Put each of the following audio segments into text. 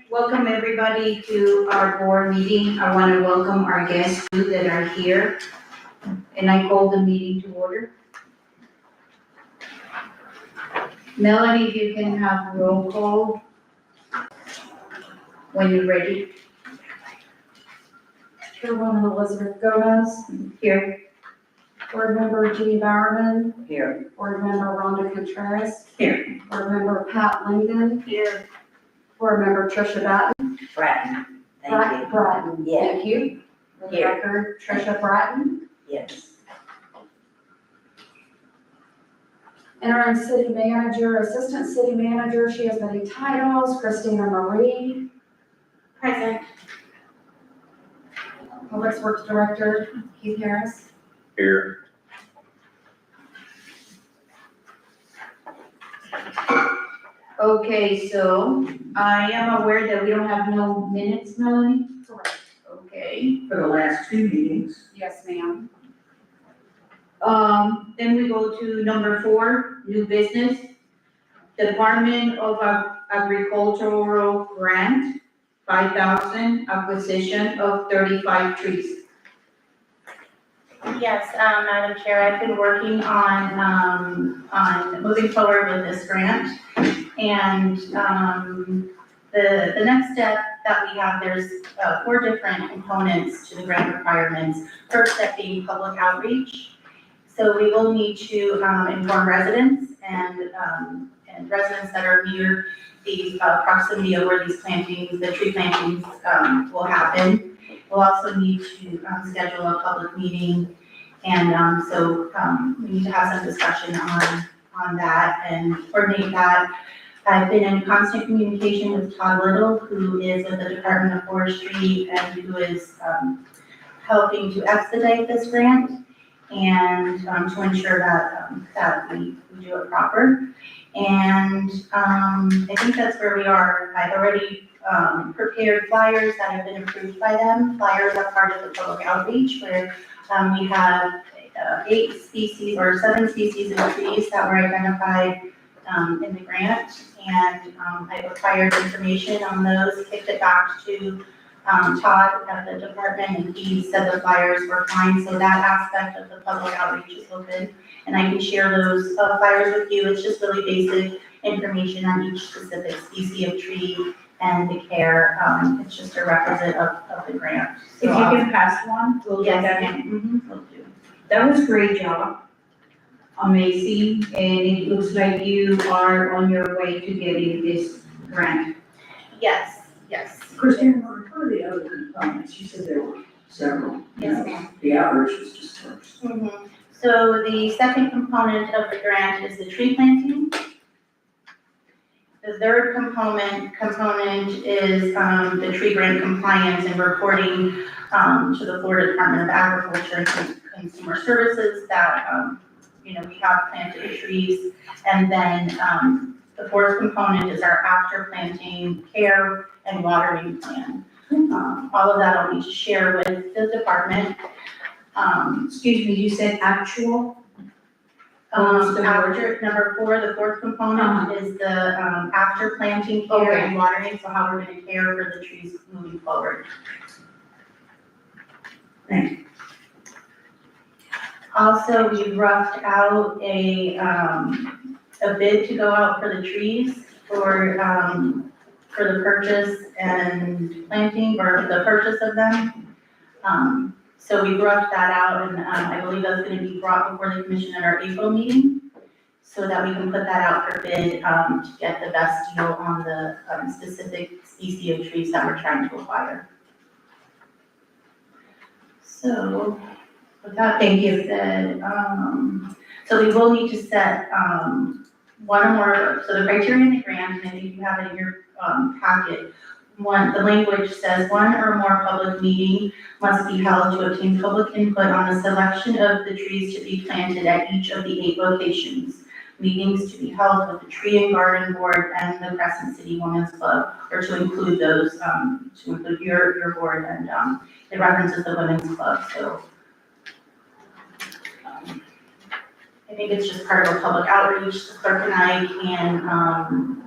welcome everybody to our board meeting. I want to welcome our guests too that are here. And I call the meeting to order. Melanie, if you can have roll call when you're ready. Chairwoman Elizabeth Gomez, Here. Board Member Jeannie Bowerman, Here. Board Member Rhonda Contreras, Here. Board Member Pat Langdon, Here. Board Member Tricia Bratton. Bratton, thank you. Bratton, Yeah. thank you. For the Here. record, Tricia Bratton. Yes. Interim City Manager, Assistant City Manager, she has many titles, Christina Marie. Present. Public Works Director, Keith Harris. Here. Okay, so I am aware that we don't have no minutes, Melanie? Correct. Okay. For the last two meetings. Yes, ma'am. Then we go to number 4, new business. Department of Agricultural Grant, 5,000, acquisition of 35 trees. Yes, Madam Chair, I've been working on moving forward with this grant. And, the next step that we have, there's 4 different components to the grant requirements. First step being public outreach. So we will need to inform residents and residents that are near the proximity of where these plantings, the tree plantings will happen. We'll also need to schedule a public meeting, and so we need to have some discussion on that and coordinate that. I've been in constant communication with Todd Little, who is with the Department of Forestry and who is helping to expedite this grant and to ensure that we do it proper. And I think that's where we are. I've already prepared flyers that have been approved by them. Flyers are part of the public outreach where we have 8 species or 7 species of trees that were identified in the grant. And I required information on those, kicked it back to Todd at the department, and he said the flyers were fine. So that aspect of the public outreach is open, and I can share those flyers with you. It's just really basic information on each specific species of tree and the care. It's just a requisite of the grant. If you can pass one, we'll get that in. Mhm, will do. That was a great job. Amazing, and it looks like you are on your way to getting this grant. Yes, yes. Christina, what are the other components? You said there were several. Yes, ma'am. The outreach was just first. Mhm. So the second component of the grant is the tree planting. The third component is the tree grant compliance and reporting to the Florida Department of Agriculture and Consumer Services that we have planted trees. And then the fourth component is our after planting care and watering plan. All of that I'll need to share with the department. Excuse me, you said actual? After number 4, the fourth component is the after planting care and watering, so how we're gonna care for the trees moving forward. Also, we roughed out a bid to go out for the trees for the purchase and planting, or the purchase of them. So we roughed that out, and I believe that's gonna be brought before the commission at our April meeting, so that we can put that out for bid, to get the best deal on the specific species of trees that we're trying to acquire. So, with that being said, so we will need to set, one or more, so the criteria in the grant, and I think you have it in your, packet. The language says 1 or more public meeting must be held to obtain public input on the selection of the trees to be planted at each of the 8 locations. Meetings to be held with the Tree and Garden Board and the Crescent City Women's Club, or to include those, to include your board, and it references the Women's Club, so. I think it's just part of a public outreach. The clerk and I can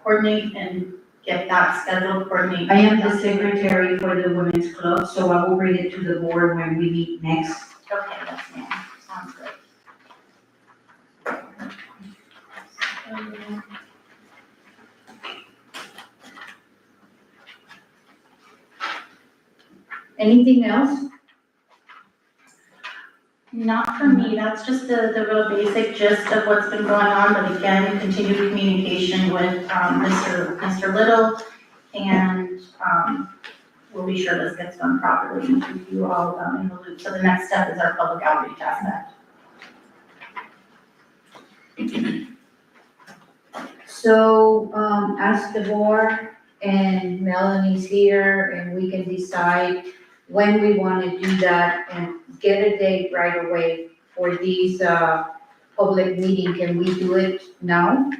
coordinate and get that scheduled, coordinate. I am the secretary for the women's club, so I will bring it to the board when we meet next. Okay, yes, ma'am, sounds good. Anything else? Not for me, that's just the real basic gist of what's been going on, but again, continued communication with, Mr. Little, and, we'll be sure this gets done properly and keep you all, in the loop. So the next step is our public outreach aspect. So, ask the board, and Melanie's here, and we can decide when we wanna do that and get a date right away for these, public meeting. Can we do it now?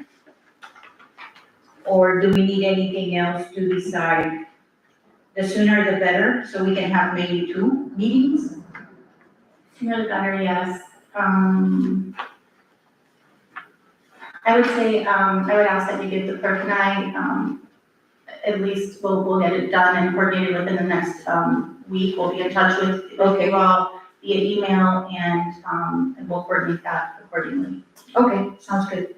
Or do we need anything else to decide? The sooner the better, so we can have maybe 2 meetings? Sooner the better, yes. I would say, I would ask that you give the clerk and I, at least we'll get it done and coordinated within the next, week. We'll be in touch with you all via email and we'll coordinate that accordingly. Okay, sounds good.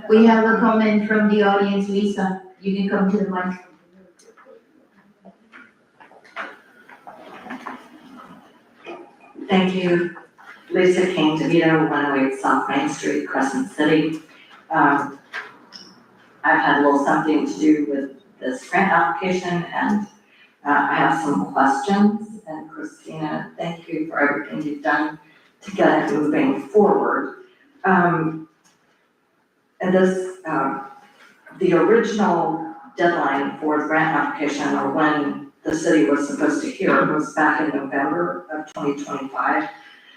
We have a comment from the audience, Lisa. You can come to the mic. Thank you. Lisa King, DeVito, 108 South Main Street, Crescent City. I've had a little something to do with this grant application, and I have some questions. And Christina, thank you for everything you've done to get it moving forward. And this, the original deadline for the grant application, or when the city was supposed to hear, was back in November of 2025.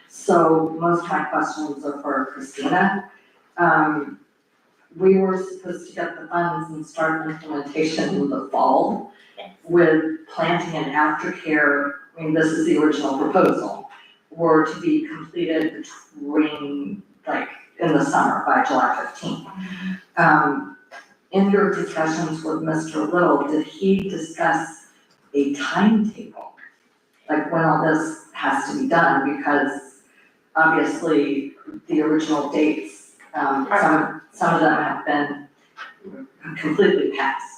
So most of my questions are for Christina. We were supposed to get the funds and start implementation in the fall with planting and aftercare. I mean, this is the original proposal, were to be completed between, like, in the summer by July 15th. In your discussions with Mr. Little, did he discuss a timetable? Like when all this has to be done, because obviously the original dates, some of them have been completely passed.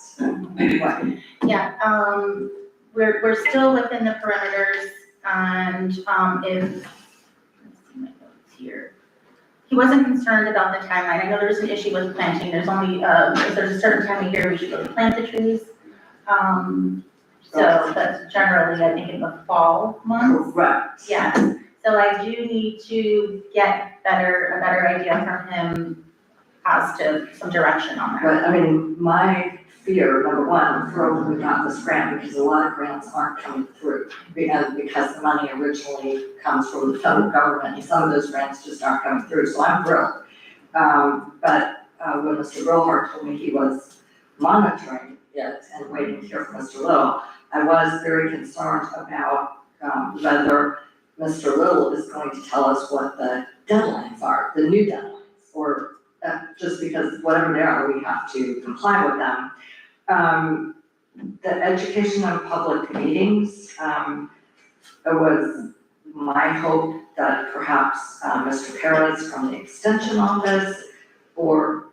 Yeah, we're still within the perimeters and, if, let's see my notes here. He wasn't concerned about the timeline. I know there's an issue with planting. There's only, if there's a certain time of year, we should really plant the trees. So that's generally, I think, in the fall months. Correct. Yeah, so I do need to get a better idea from him as to some direction on that. But I mean, my fear, number one, I'm thrilled we got this grant because a lot of grants aren't coming through. Because the money originally comes from the federal government, and some of those grants just aren't coming through, so I'm thrilled. But when Mr. Brillhart told me he was monitoring it and waiting to hear from Mr. Little, I was very concerned about whether Mr. Little is going to tell us what the deadlines are, the new deadlines, or just because whatever they are, we have to comply with them. The education of public meetings, it was my hope that perhaps Mr. Perez from the Extension Office, or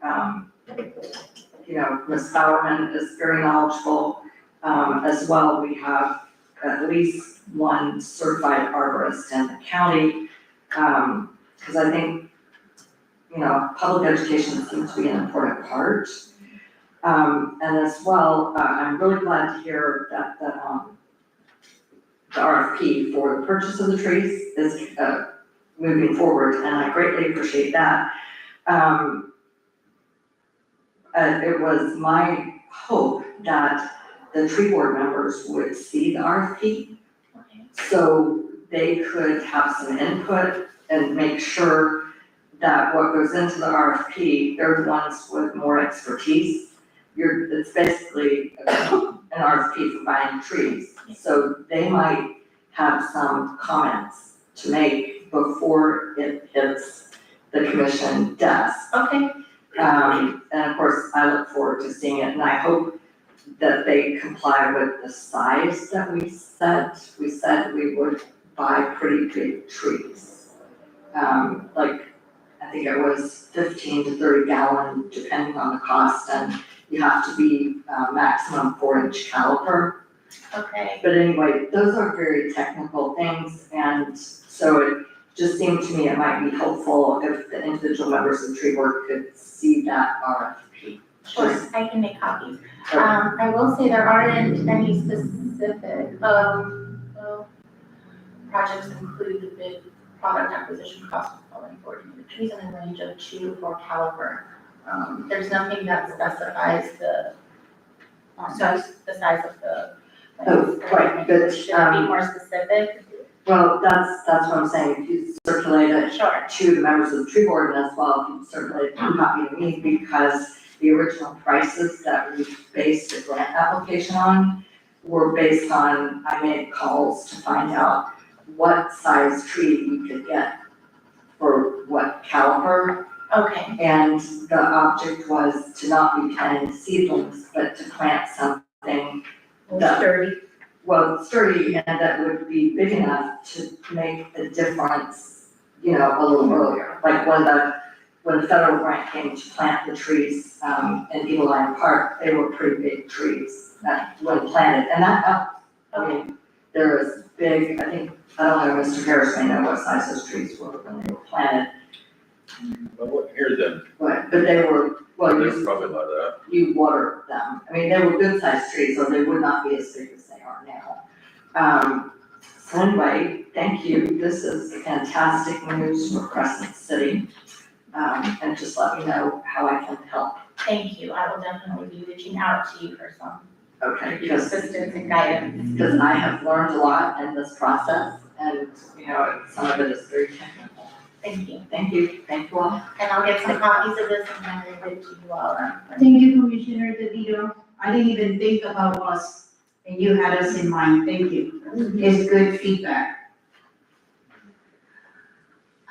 Ms. Bowerman is very knowledgeable. As well, we have at least one certified arborist in the county, because I think, public education seems to be an important part. And as well, I'm really glad to hear that the RFP for the purchase of the trees is moving forward, and I greatly appreciate that. It was my hope that the tree board members would see the RFP, so they could have some input and make sure that what goes into the RFP, they're the ones with more expertise. It's basically an RFP for buying trees, so they might have some comments to make before it hits the commission desk. Okay, And of course, I look forward to seeing it, and I hope that they comply with the size that we set. We said we would buy pretty big trees. Like, I think it was 15 to 30 gallon, depending on the cost, and you have to be maximum 4-inch caliper. Okay, But anyway, those are very technical things, and so it just seemed to me it might be helpful if the individual members of Tree Work could see that RFP. sure, I can make copies. I will say there aren't any specific, projects include the bid product acquisition cost of following 14 trees in a range of 2 for caliber. There's nothing that specifies the size of the. Oh, right, but, Should it be more specific? Well, that's what I'm saying, if you circulate it Sure. to the members of the tree board and as well, if you circulate a copy to me, because the original prices that we based the grant application on were based on, I made calls to find out what size tree we could get for what caliper. Okay, And the object was to not be planting seedlings, but to plant something that, Sturdy. well, sturdy and that would be big enough to make a difference, a little earlier. Like when the federal grant came to plant the trees, in Eagle Lion Park, they were pretty big trees that when planted, and that helped. I mean, they're as big, I don't know, Mr. Harris may know what size those trees were when they were planted, I wouldn't hear them, but they were, well, they're probably like that. you water them. I mean, they were good sized trees, so they would not be as big as they are now. So anyway, thank you. This is fantastic news for Crescent City. And just let me know how I can help. thank you. I will definitely be reaching out to you for some Okay, because assistance and guidance. I have learned a lot in this process and, some of it is very technical. Thank you. Thank you all. And I'll get some copies of this and then I'll give it to you all. Thank you, Commissioner DeVito. I didn't even think about us, and you had us in mind. Thank you. It's good feedback.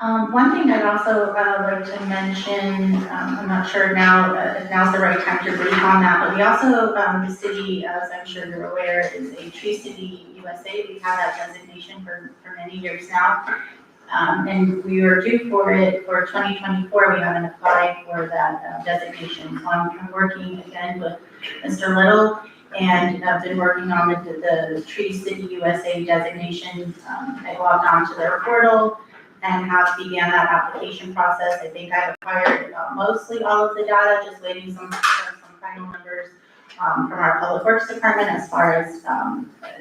One thing I'd also like to mention, I'm not sure now, if now's the right time to brief on that, but we also, the city, as I'm sure you're aware, is a Tree City USA. We've had that designation for many years now. And we were due for it for 2024. We haven't applied for that designation. So I'm working again with Mr. Little, and I've been working on the Tree City USA designation. I logged onto their portal and have began that application process. I think I've acquired mostly all of the data, just waiting some final numbers from our Public Works Department as far as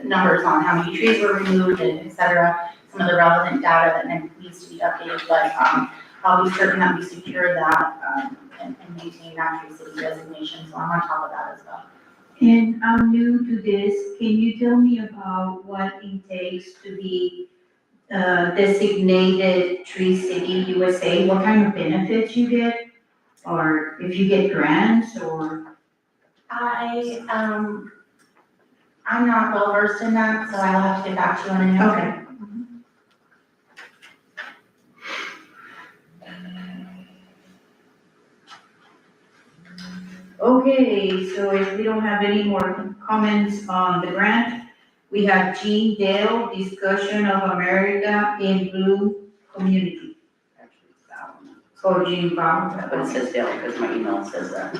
numbers on how many trees were removed and et cetera, some of the relevant data that needs to be updated, but I'll be certain that we secure that and maintain that Tree City designation, so I'm on top of that as well. And I'm new to this. Can you tell me about what it takes to be designated Tree City USA? What kind of benefits you get? Or if you get grants or? I'm not well versed in that, so I'll have to get back to you on an answer. Okay. Okay, so if we don't have any more comments on the grant, we have Jean Dale, discussion of America in Blue community. Oh, Jean Brown. But it says Dale because my email says that.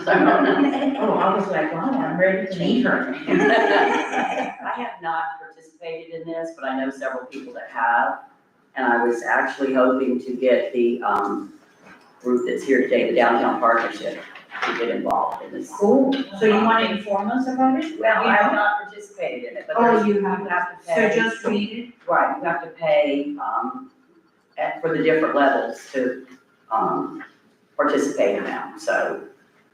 Oh, I was like, wow, I'm ready to meet her. I have not participated in this, but I know several people that have. And I was actually hoping to get the group that's here today, the Downtown Partnership, to get involved in this. Cool, so you want to inform us about it? Well, I have not participated in it, but Oh, there's- you have, to so pay. just read it? Right, you have to pay for the different levels to participate in them. So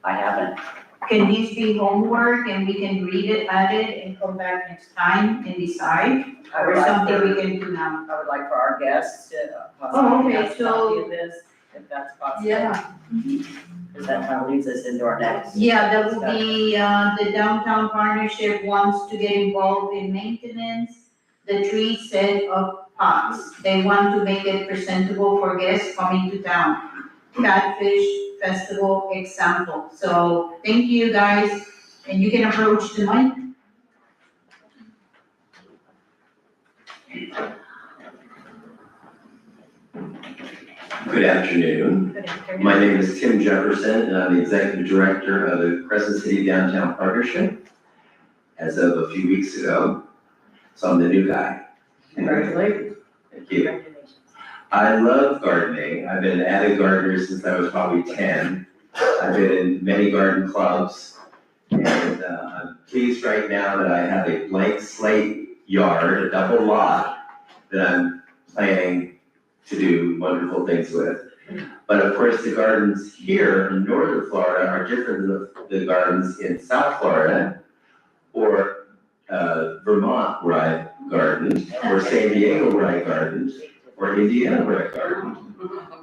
I haven't. Can this be homework and we can read it, add it, and come back next time and decide? I would Or like something we for- can do now? I would like for our guests to Oh, possibly okay, have a copy of this, if that's possible. Because that kind of leads us into our next. Yeah, that would be, the downtown partnership wants to get involved in maintenance, the tree set of pots. They want to make it presentable for guests coming to town. Catfish, Festival example. So thank you guys, and you can approach the mic. Good afternoon. Good afternoon. My name is Tim Jefferson, and I'm the Executive Director of the Crescent City Downtown Partnership as of a few weeks ago. So I'm the new guy. Congratulations. Thank you. I love gardening. I've been an avid gardener since I was probably 10. I've been in many garden clubs, and I'm pleased right now that I have a blank slate yard, a double lot, that I'm planning to do wonderful things with. But of course, the gardens here in northern Florida are different than the gardens in South Florida, or Vermont where I gardened, or San Diego where I gardened, or Indiana where I gardened.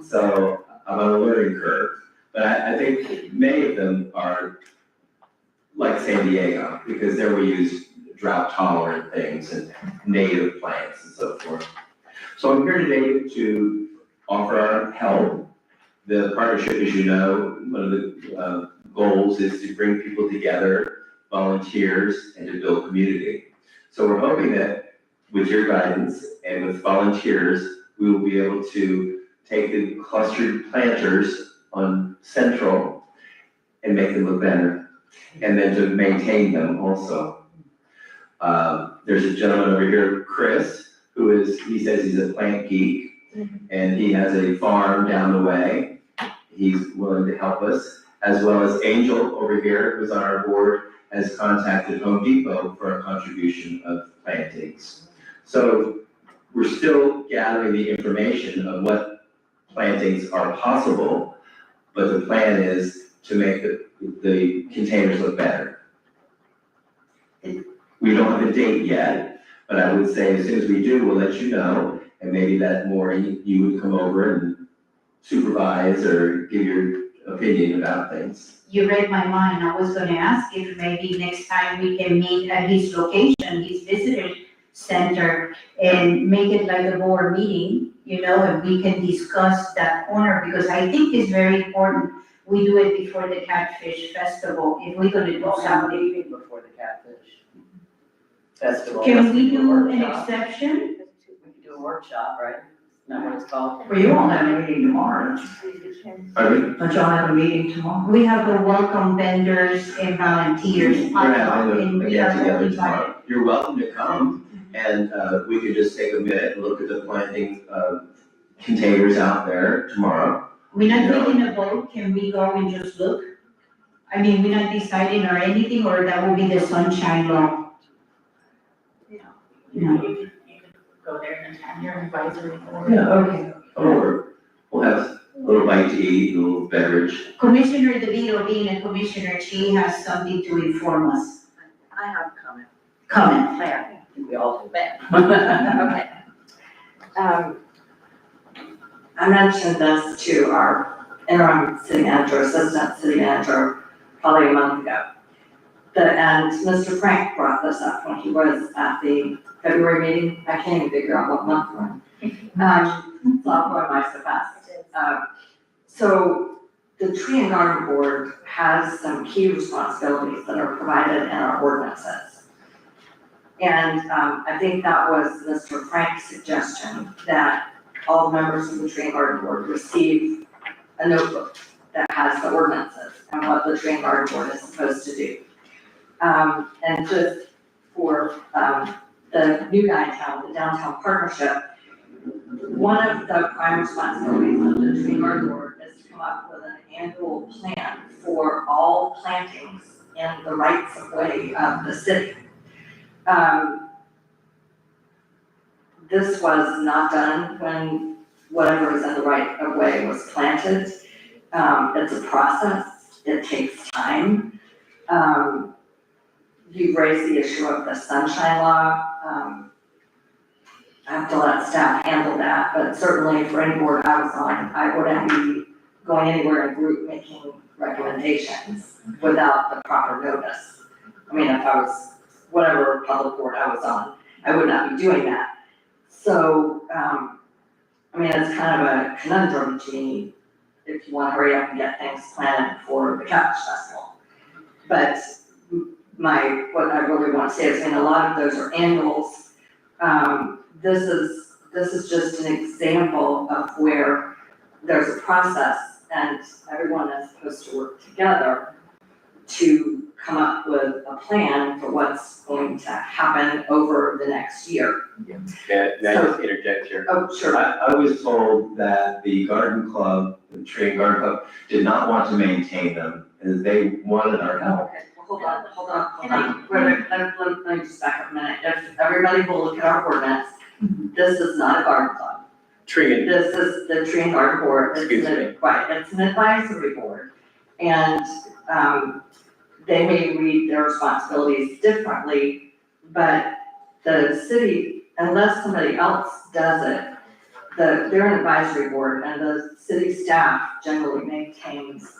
So I'm on a learning curve. But I think many of them are like San Diego, because there we use drought tolerant things and native plants and so forth. So I'm here today to offer our help. The partnership, as you know, one of the goals is to bring people together, volunteers, and to build community. So we're hoping that with your guidance and with volunteers, we will be able to take the clustered planters on Central and make them look better, and then to maintain them also. There's a gentleman over here, Chris, he says he's a plant geek, and he has a farm down the way. He's willing to help us, as well as Angel over here, who's on our board, has contacted Home Depot for a contribution of plantings. So we're still gathering the information of what plantings are possible, but the plan is to make the containers look better. We don't have a date yet, but I would say as soon as we do, we'll let you know, and maybe that morning you would come over and supervise or give your opinion about things. You read my mind. I was gonna ask if maybe next time we can meet at his location, his visitor center, and make it like a board meeting, and we can discuss that corner, because I think it's very important. We do it before the Catfish Festival, if we're gonna do We'll have a something. meeting before the Catfish Festival. Can we do a an workshop. exception? We could do a workshop, right? Isn't that what it's called? Well, you won't have a meeting tomorrow. Pardon me? Don't y'all have a meeting tomorrow? We have to welcome vendors and volunteers. We're having And a we are get-together invited. tomorrow. You're welcome to come, and we could just take a minute and look at the planting containers out there tomorrow. We're not taking a vote, can we go and just look? I mean, we're not deciding or anything, or that will be the sunshine law? You could go there and have your advisory board. Yeah. Okay. Or we'll have a little bite to eat, a little beverage. Commissioner DeVito, being a commissioner, she has something to inform us. I have a comment. Comment. I think we all do that. Okay. I mentioned this to our interim city manager, assistant city manager, probably a month ago. And Mr. Frank brought this up when he was at the February meeting. I can't even figure out what month we're in. It's all going by so fast. So the Tree and Garden Board has some key responsibilities that are provided in our ordinances. And I think that was Mr. Frank's suggestion, that all members of the Tree and Garden Board receive a notebook that has the ordinances and what the Tree and Garden Board is supposed to do. And just for the new guy in town, the downtown partnership, one of the prime responsibilities of the Tree and Garden Board is to come up with an annual plan for all plantings in the rights of way of the city. This was not done when whatever is in the right of way was planted. It's a process, it takes time. You've raised the issue of the sunshine law. I have to let staff handle that, but certainly for any board I was on, I wouldn't be going anywhere in group making recommendations without the proper notice. I mean, if I was, whatever public board I was on, I would not be doing that. So, I mean, it's kind of a conundrum to me if you wanna hurry up and get things planned for the Catfish Festival. But what I really want to say is, a lot of those are annuals. This is just an example of where there's a process and everyone is supposed to work together to come up with a plan for what's going to happen over the next year. May I just interject here? Oh, sure. I was told that the garden club, the tree and garden club, did not want to maintain them, and they wanted our help. Okay, well, hold on. Let me just back up a minute. If everybody will look at our ordinance, this is not a garden club. Tree and, This is the tree and garden board. Excuse me. Right, it's an advisory board. And, they may read their responsibilities differently, but the city, unless somebody else does it, they're an advisory board and the city staff generally maintains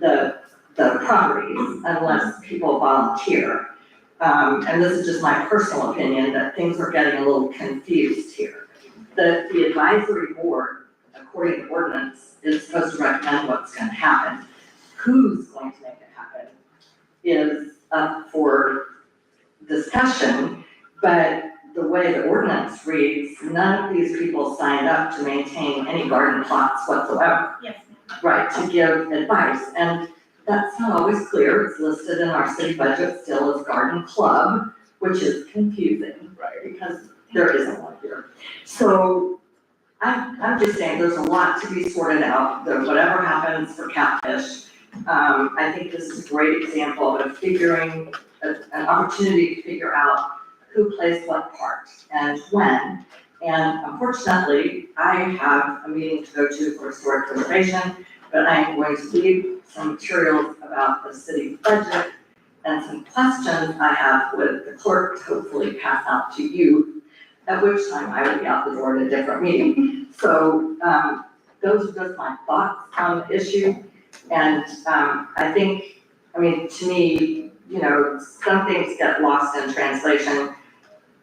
the properties unless people volunteer. And this is just my personal opinion, that things are getting a little confused here. The advisory board, according to ordinance, is supposed to recommend what's gonna happen. Who's going to make it happen is up for discussion, but the way the ordinance reads, none of these people signed up to maintain any garden plots whatsoever. Yes. Right, to give advice, and that's not always clear, it's listed in our city budget still as garden club, which is confusing, right, because there isn't one here. So, I'm just saying, there's a lot to be sorted out, whatever happens for Catfish, I think this is a great example of figuring, an opportunity to figure out who plays what part and when. And unfortunately, I have a meeting to go to for historic preservation, but I'm going to leave some materials about the city budget and some questions I have with the clerk to hopefully pass out to you, at which time I will be out the door at a different meeting. So, those are just my thoughts on the issue. And, I think, to me, some things get lost in translation.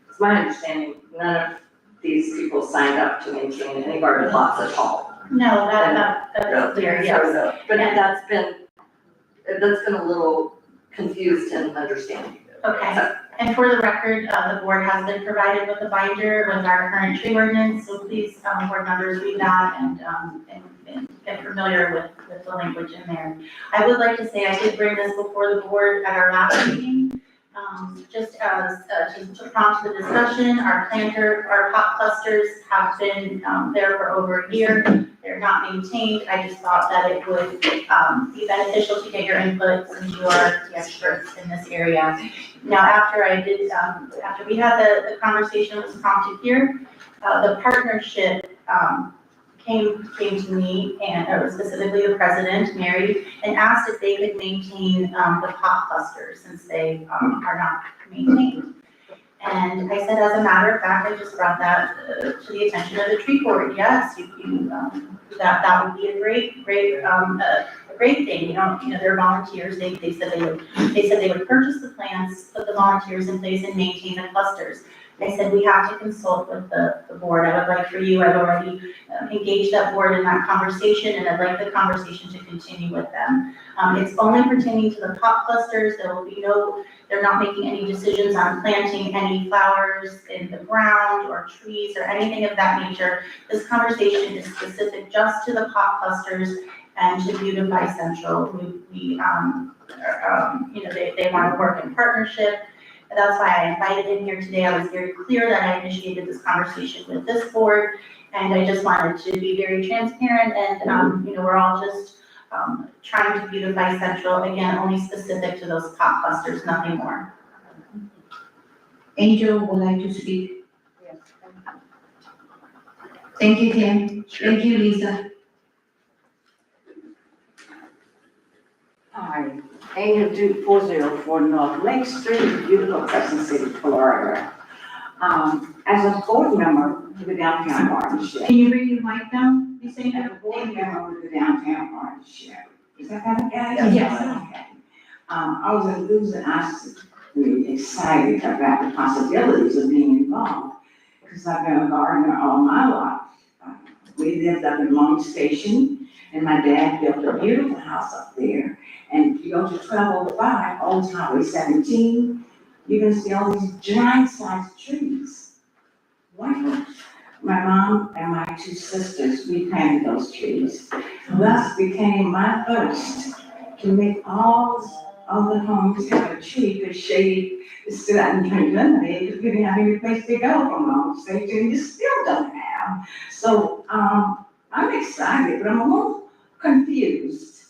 It's my understanding, none of these people signed up to maintain any garden plots at all. No, that's clear, yes. But that's been a little confused in understanding. Okay, and for the record, the board has been provided with a binder with our current tree ordinance, so please, board members, read that and get familiar with the language in there. I would like to say I did bring this before the board at our last meeting, just as, to prompt the discussion. Our pot clusters have been, there for over a year. They're not maintained. I just thought that it would, be beneficial to get your input since you are the experts in this area. Now, after we had the conversation that was prompted here, the partnership, came to me and specifically the president, Mary, and asked if they could maintain the pot clusters since they are not maintained. And I said, as a matter of fact, I just brought that to the attention of the tree board. Yes, that would be a great thing. They're volunteers. They said they would purchase the plants, put the volunteers in place, and maintain the clusters. I said, we have to consult with the board. I would like for you, I've already engaged that board in that conversation, and I'd like the conversation to continue with them. It's only pertaining to the pot clusters. They're not making any decisions on planting any flowers in the ground or trees or anything of that nature. This conversation is specific just to the pot clusters and to Beautify Central. They want to work in partnership. That's why I invited in here today. I was very clear that I initiated this conversation with this board, and I just wanted to be very transparent, and, we're all just trying to Beautify Central, again, only specific to those pot clusters, nothing more. Angel would like to speak. Thank you, Tim. Thank you, Lisa. Hi, Angel Duke 404 North Lake Street, beautiful Crescent City, Florida. As a board member of the Downtown Partnership. Can you bring your mic down? You say As a board member of the Downtown Partnership. Is that better, guys? Yes. Okay. I was enthusiastically excited about the possibilities of being involved, because I've been a gardener all my life. We lived up in Long Station, And my dad built a beautiful house up there. And if you go to 1205 Old Highway 17, you can see all these giant-sized trees. Wonderful. My mom and my two sisters, we planted those trees. Thus became my thirst to make all the homes have a tree to shade, to sit out and drink lemonade, because we didn't have any place to go from home station, you still don't have. So, I'm excited, but I'm a little confused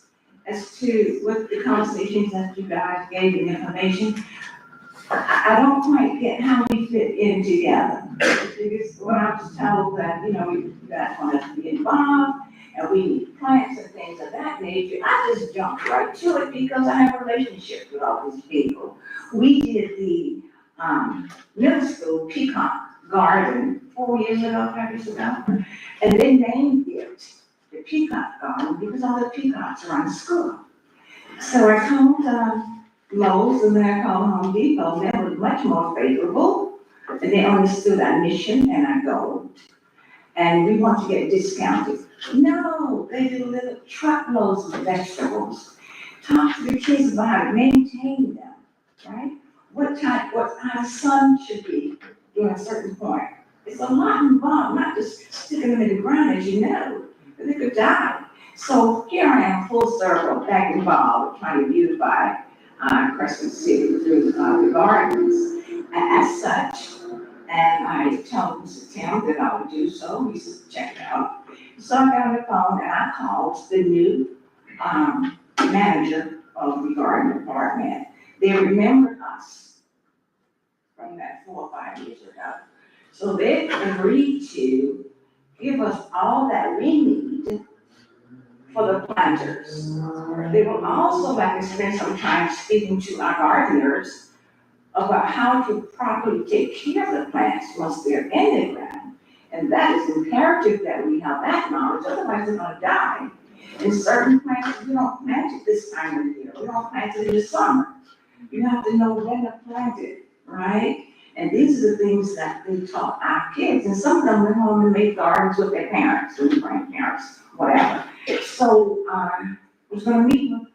as to what the conversations that you guys gave me information. I don't quite get how we fit in together. Because when I was told that, you guys want us to be involved, and we need plants and things of that nature, I just jumped right to it because I have a relationship with all these people. We did the, middle school peacock garden 4 years ago, 5 years ago, and they named it the Peacock Garden because all the peacocks are on the school. So I called, Lowe's and then I called Home Depot, and they were much more favorable, and they understood our mission and our goal. And we want to get discounted. No, they do little truckloads of vegetables. Talk to the kids about how to maintain them, right? What kind of sun should be during a certain point. It's a lot involved, not just sticking them in the ground, as you know, but they could die. So here I am, full circle, back involved, trying to beautify Crescent City through the gardens as such. And I told Mr. Tim that I would do so. He said, check it out. So I got on the phone and I called the new manager of the garden department. They remembered us from that 4 or 5 years ago. So they agreed to give us all that we need for the planters. They will also like to spend some time speaking to our gardeners about how to properly take care of the plants once they're in the ground. And that is imperative that we have that knowledge, otherwise they're gonna die. And certain plants, we don't plant it this time of year, we don't plant it in the summer. You have to know when to plant it, right? And these are the things that they taught our kids, and some of them went home and made gardens with their parents, and grandparents, whatever. So, I was gonna meet with,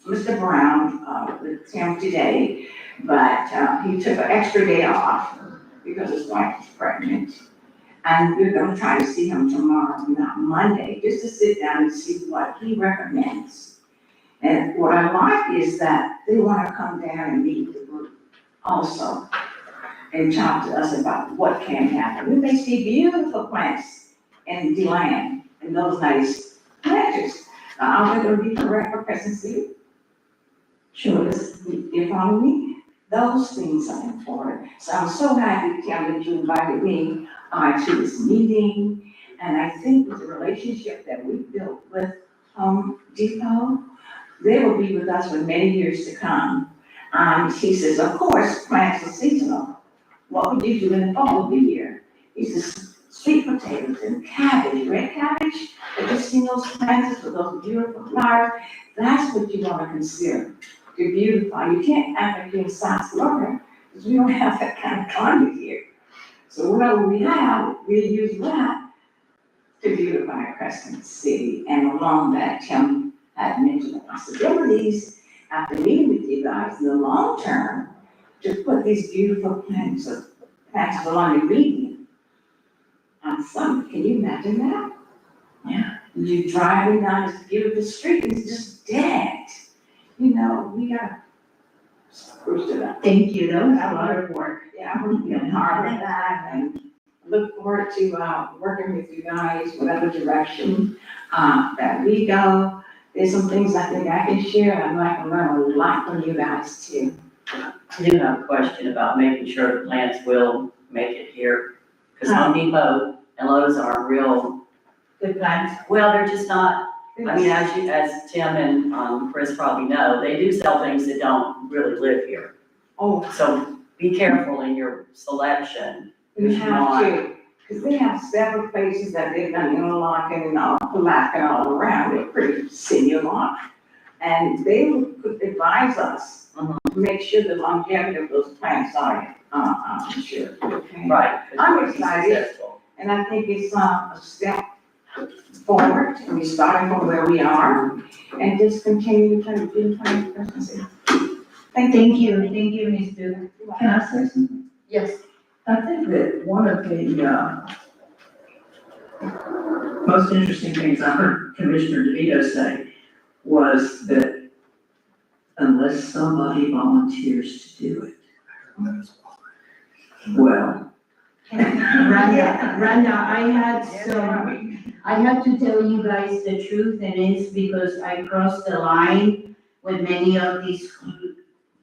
Mr. Brown, with Tim today, but, he took an extra day off because his wife was pregnant. And we're gonna try to see him tomorrow, not Monday, just to sit down and see what he recommends. And what I like is that they wanna come down and meet the group also and talk to us about what can happen. We may see beautiful plants in the land and those nice planters. Are they gonna be correct for Crescent City? Sure, you follow me? Those things are important. So I'm so happy, Tim, that you invited me to this meeting. And I think with the relationship that we built with Home Depot, they will be with us for many years to come. He says, of course, plants are seasonal. What would you do in the fall of the year? He says, sweet potatoes and cabbage, red cabbage. Have you seen those plants with those beautiful flowers? That's what you want to consider to beautify. You can't act like you're in South Florida because we don't have that kind of climate here. So whatever we have, we use that to beautify Crescent City. And along that, Tim had mentioned the possibilities after meeting with you guys in the long term to put these beautiful plants along the median on Summit. Can you imagine that? Yeah. You're driving down this beautiful street and it's just dead. You know, we gotta spruce it up. Thank you, that was a lot of work. Yeah, I'm working hard on that and look forward to working with you guys, whatever direction that we go. There's some things I think I can share. I'd like to learn a lot from you guys too. I do have a question about making sure the plants will make it here. Because Home Depot and Lowe's are real, Good plans. well, they're just not, I mean, as Tim and Chris probably know, they do sell things that don't really live here. Oh, So be careful in your selection. you have to, because they have several places that they've done interlock and Pulaski all around. They're pretty similar. And they would advise us to make sure the longevity of those plants are sure. Okay. Right. 'cause I'm you're excited. successful. And I think it's a step forward, and we started from where we are, and just continue to do the presidency. Thank you, Ms. Duke. Can I say something? Yes. I think that one of the, most interesting things I heard Commissioner DeVito say was that unless somebody volunteers to do it, well. Brenda, I had to tell you guys the truth, and it's because I crossed the line with many of these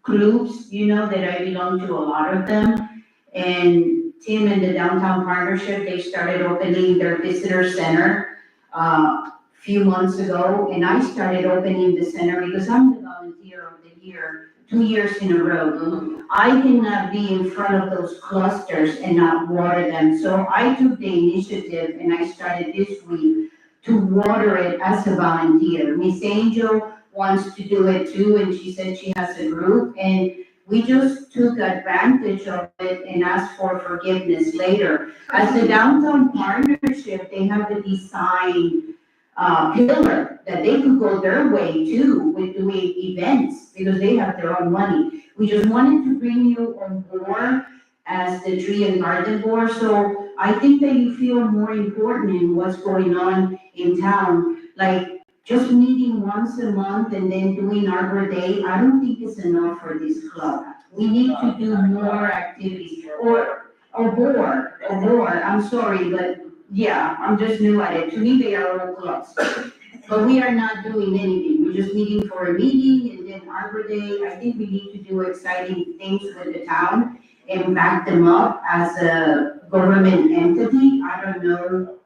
groups, you know, that I belong to a lot of them. And Tim and the Downtown Partnership, they started opening their visitor center, few months ago, and I started opening the center because I'm the volunteer of the year, 2 years in a row. I cannot be in front of those clusters and not water them. So I took the initiative and I started this week to water it as a volunteer. Miss Angel wants to do it too, and she said she has a group, and we just took advantage of it and asked for forgiveness later. As the Downtown Partnership, they have a design pillar that they could go their way too with doing events because they have their own money. We just wanted to bring you on board as the Tree and Garden Board, so I think that you feel more important in what's going on in town. Like just meeting once a month and then doing Arbor Day, I don't think it's enough for this club. We need to do more activities or board, I'm sorry, but yeah, I'm just new at it. To me, they are all clubs. But we are not doing anything. We're just meeting for a meeting and then Arbor Day. I think we need to do exciting things with the town and back them up as a government entity. I don't know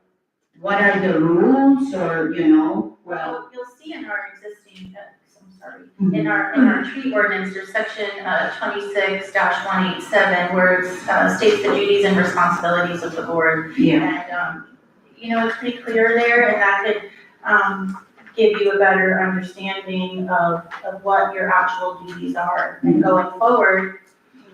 what are the rules or, you know, Well, you'll see in our existing, in our tree ordinance, there's section 26-187 where it states the duties and responsibilities of the board. yeah. And, you know, it's pretty clear there, and that could give you a better understanding of what your actual duties are. And going forward,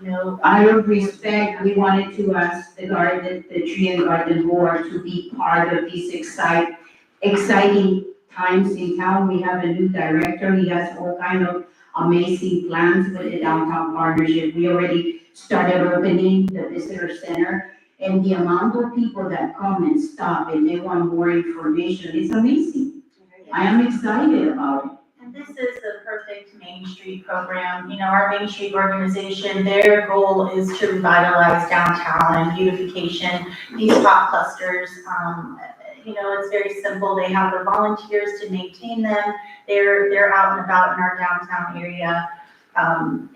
you know. Out of respect, we wanted to ask the Tree and Garden Board to be part of these exciting times in town. We have a new director. He has all kind of amazing plans with the Downtown Partnership. We already started opening the visitor center, and the amount of people that come and stop and they want more information is amazing. I am excited about it. And this is the perfect Main Street program. You know, our Main Street organization, their goal is to revitalize downtown and beautification, these pop clusters. You know, it's very simple. They have the volunteers to maintain them. They're out and about in our downtown area.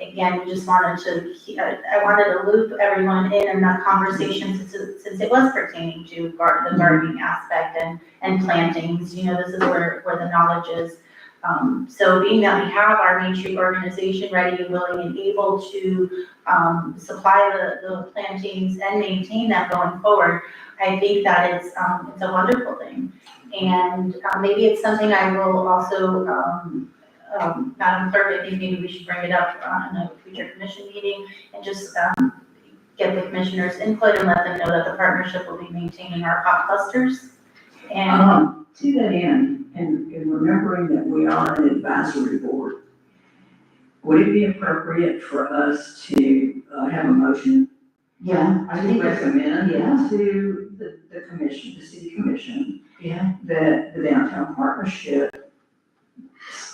Again, we just wanted to, I wanted to loop everyone in that conversation since it was pertaining to the gardening aspect and plantings. You know, this is where the knowledge is. So being that we have our Main Street organization ready and willing and able to supply the plantings and maintain them going forward, I think that it's a wonderful thing. And maybe it's something I will also, Madam Clerk, I think maybe we should bring it up in a future commission meeting and just get the commissioners' input and let them know that the partnership will be maintaining our pop clusters. And To that end, and remembering that we are an advisory board, would it be appropriate for us to have a motion Yeah, I to think that's, recommend yeah. to the commission, the city commission, yeah. that the Downtown Partnership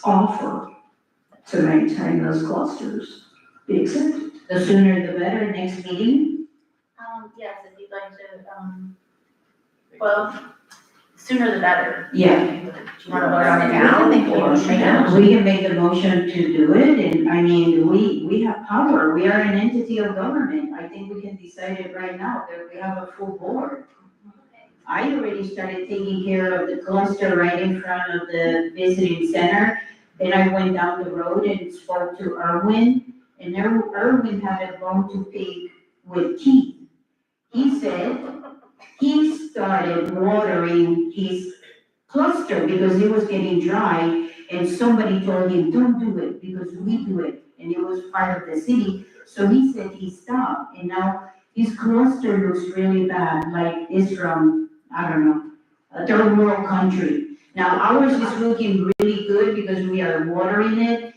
offer to maintain those clusters be accepted? The sooner the better, next meeting. yes, if you'd like to, well, sooner the better. Yeah. Do you want to vote on it now? We can make the motion to do it, and I mean, we have power, we are an entity of government. I think we can decide it right now, that we have a full board. I already started taking care of the cluster right in front of the visiting center. Then I went down the road and spoke to Erwin, and Erwin had a bone to pick with Keith. He said he started watering his cluster because it was getting dry, and somebody told him, don't do it because we do it, and it was part of the city. So he said he stopped, and now his cluster looks really bad, like it's from, I don't know, a third world country. Now, ours is looking really good because we are watering it.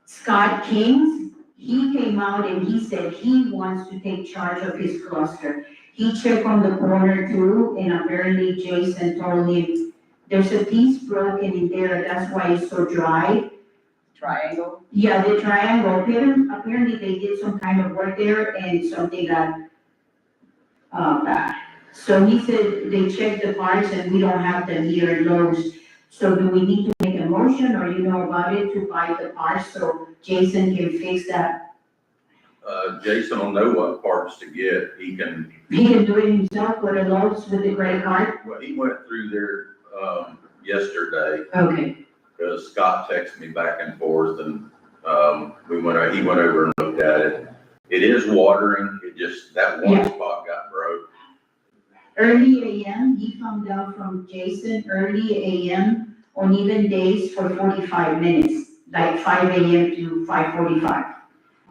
Scott Kings, he came out and he said he wants to take charge of his cluster. He checked on the corner too, and apparently Jason told him, there's a piece broken in there, that's why it's so dry. Triangle? Yeah, the triangle, apparently they did some kind of work there and something got, bad. So he said they checked the parts and we don't have them here in Lowe's. So do we need to make a motion, or you know about it, to buy the parts so Jason can fix that? Jason will know what parts to get. He can, He can do it himself, go to Lowe's with the credit card? well, he went through there, yesterday, Okay. because Scott texted me back and forth, and, he went over and looked at it. It is watering, it just, that one Yeah. spot got broke. Early AM, he found out from Jason, early AM on even days for 45 minutes, like 5 AM to 5:45.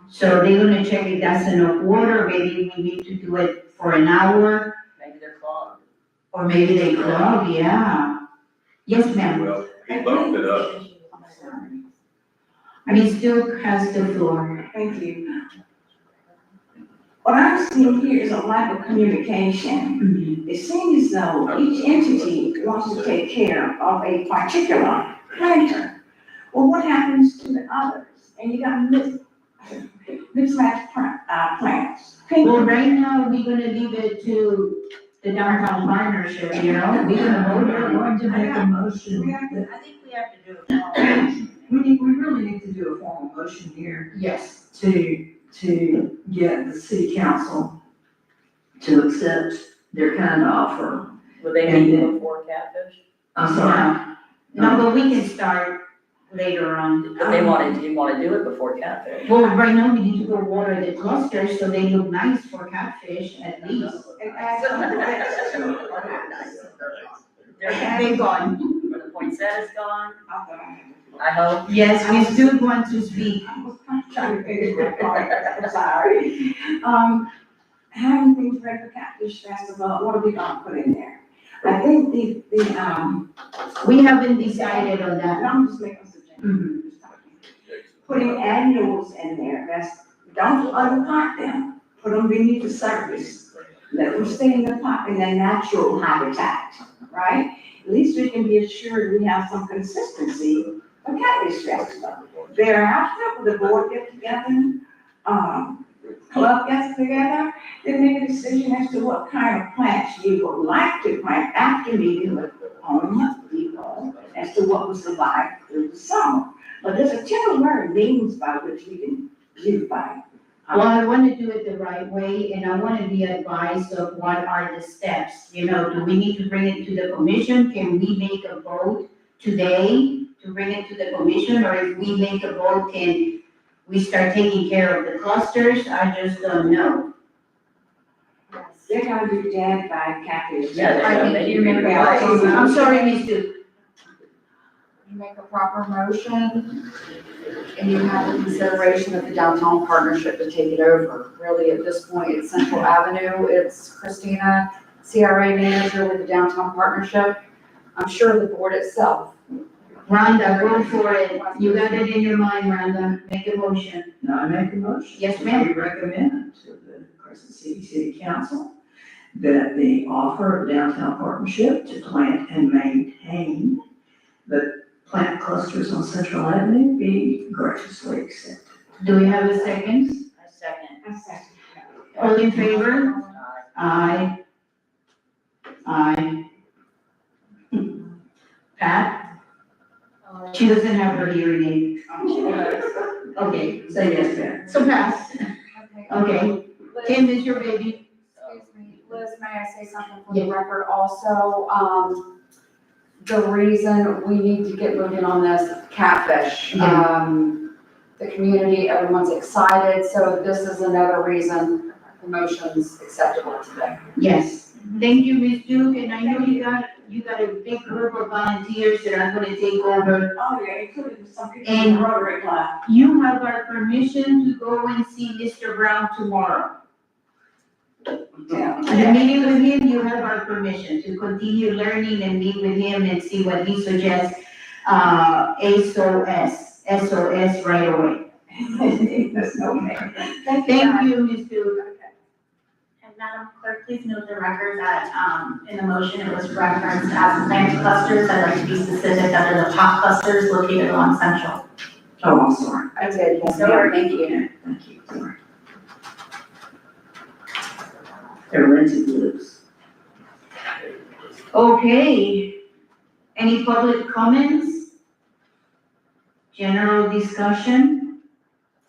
So they're gonna check if that's enough water, maybe we need to do it for an hour, Maybe they're clogged. or maybe they clog, yeah. Yes, ma'am. Well, he bumped it up. Ms. Duke has the floor. Thank you. What I'm seeing here is a lack of communication. It seems as though each entity wants to take care of a particular planter. Well, what happens to the others? And you got mismatched plants. Well, right now, we're gonna leave it to the downtown partnership, you know, we're gonna vote We're on going to make a motion. I think we have to do it. We really need to do a formal motion here it. Yes. to get the city council to accept their kind offer. Will they And meet then- before Catfish? I'm sorry. No, but we can start later on. But they didn't want to do it before Catfish. Well, right now, we need to go water the clusters so they look nice for catfish at least. And add some They're gone. The poinsettia's gone, I hope. Yes, Ms. Duke wants to speak. I was trying to figure that part, I'm sorry. Having things ready for Catfish Festival, what are we gonna put in there? I think We haven't decided on that. I'm just making a suggestion. Putting annuals in there, don't undercut them, put them beneath the surface. Let them stay in the pot, in their natural habitat, right? At least we can be assured we have some consistency for Catfish Festival. Thereafter, the board get together, club gets together, then make a decision as to what kind of plants you would like to plant after meeting with homeless people as to what was survived through the summer. But there's a temporary means by which we can live by. Well, I want to do it the right way, and I want to be advised of what are the steps. You know, do we need to bring it to the commission? Can we make a vote today to bring it to the commission? Or if we make a vote, can we start taking care of the clusters? I just don't know. They're gonna be dead by Catfish. Yeah, they need to make a Yeah. vote. I'm sorry, Ms. Duke. You make a proper motion, and you have the consideration of the downtown partnership to take it over. Really, at this point, it's Central Avenue, it's Christina, CRA manager with the downtown partnership. I'm sure the board itself. Rhonda, go for it. You got it in your mind, Rhonda. Make a motion. Now I make a motion. Yes, ma'am. We recommend to the Crescent City Council that the offer of downtown partnership to plant and maintain the plant clusters on Central Avenue be graciously accepted. Do we have a second? I second. All in favor? Aye. Aye. Pat? She doesn't have her hearing aid. Okay, Say yes, ma'am. so pass. Okay. Liz, Tim is your baby. excuse me, Liz, may I say something for the record also? The reason we need to get moving on this Catfish, the community, everyone's excited, so this is another reason the motion's acceptable today. Yes. Thank you, Ms. Duke, and I know you got a big group of volunteers that are gonna take over. Oh, yeah, including some people in the Rotary Club. You have our permission to go and see Mr. Brown tomorrow. The meeting with him, you have our permission to continue learning and meet with him and see what he suggests. SOS right away. That's okay. Thank you, Ms. Duke. And Madam Clerk, please note the record that, in the motion, it was referenced as planned clusters. I'd like to be specific under the top clusters located along Central. Oh, I'm sorry. I did, yes, Sorry. thank you. Thank you, sorry. They're rented loose. Okay, any public comments? General discussion?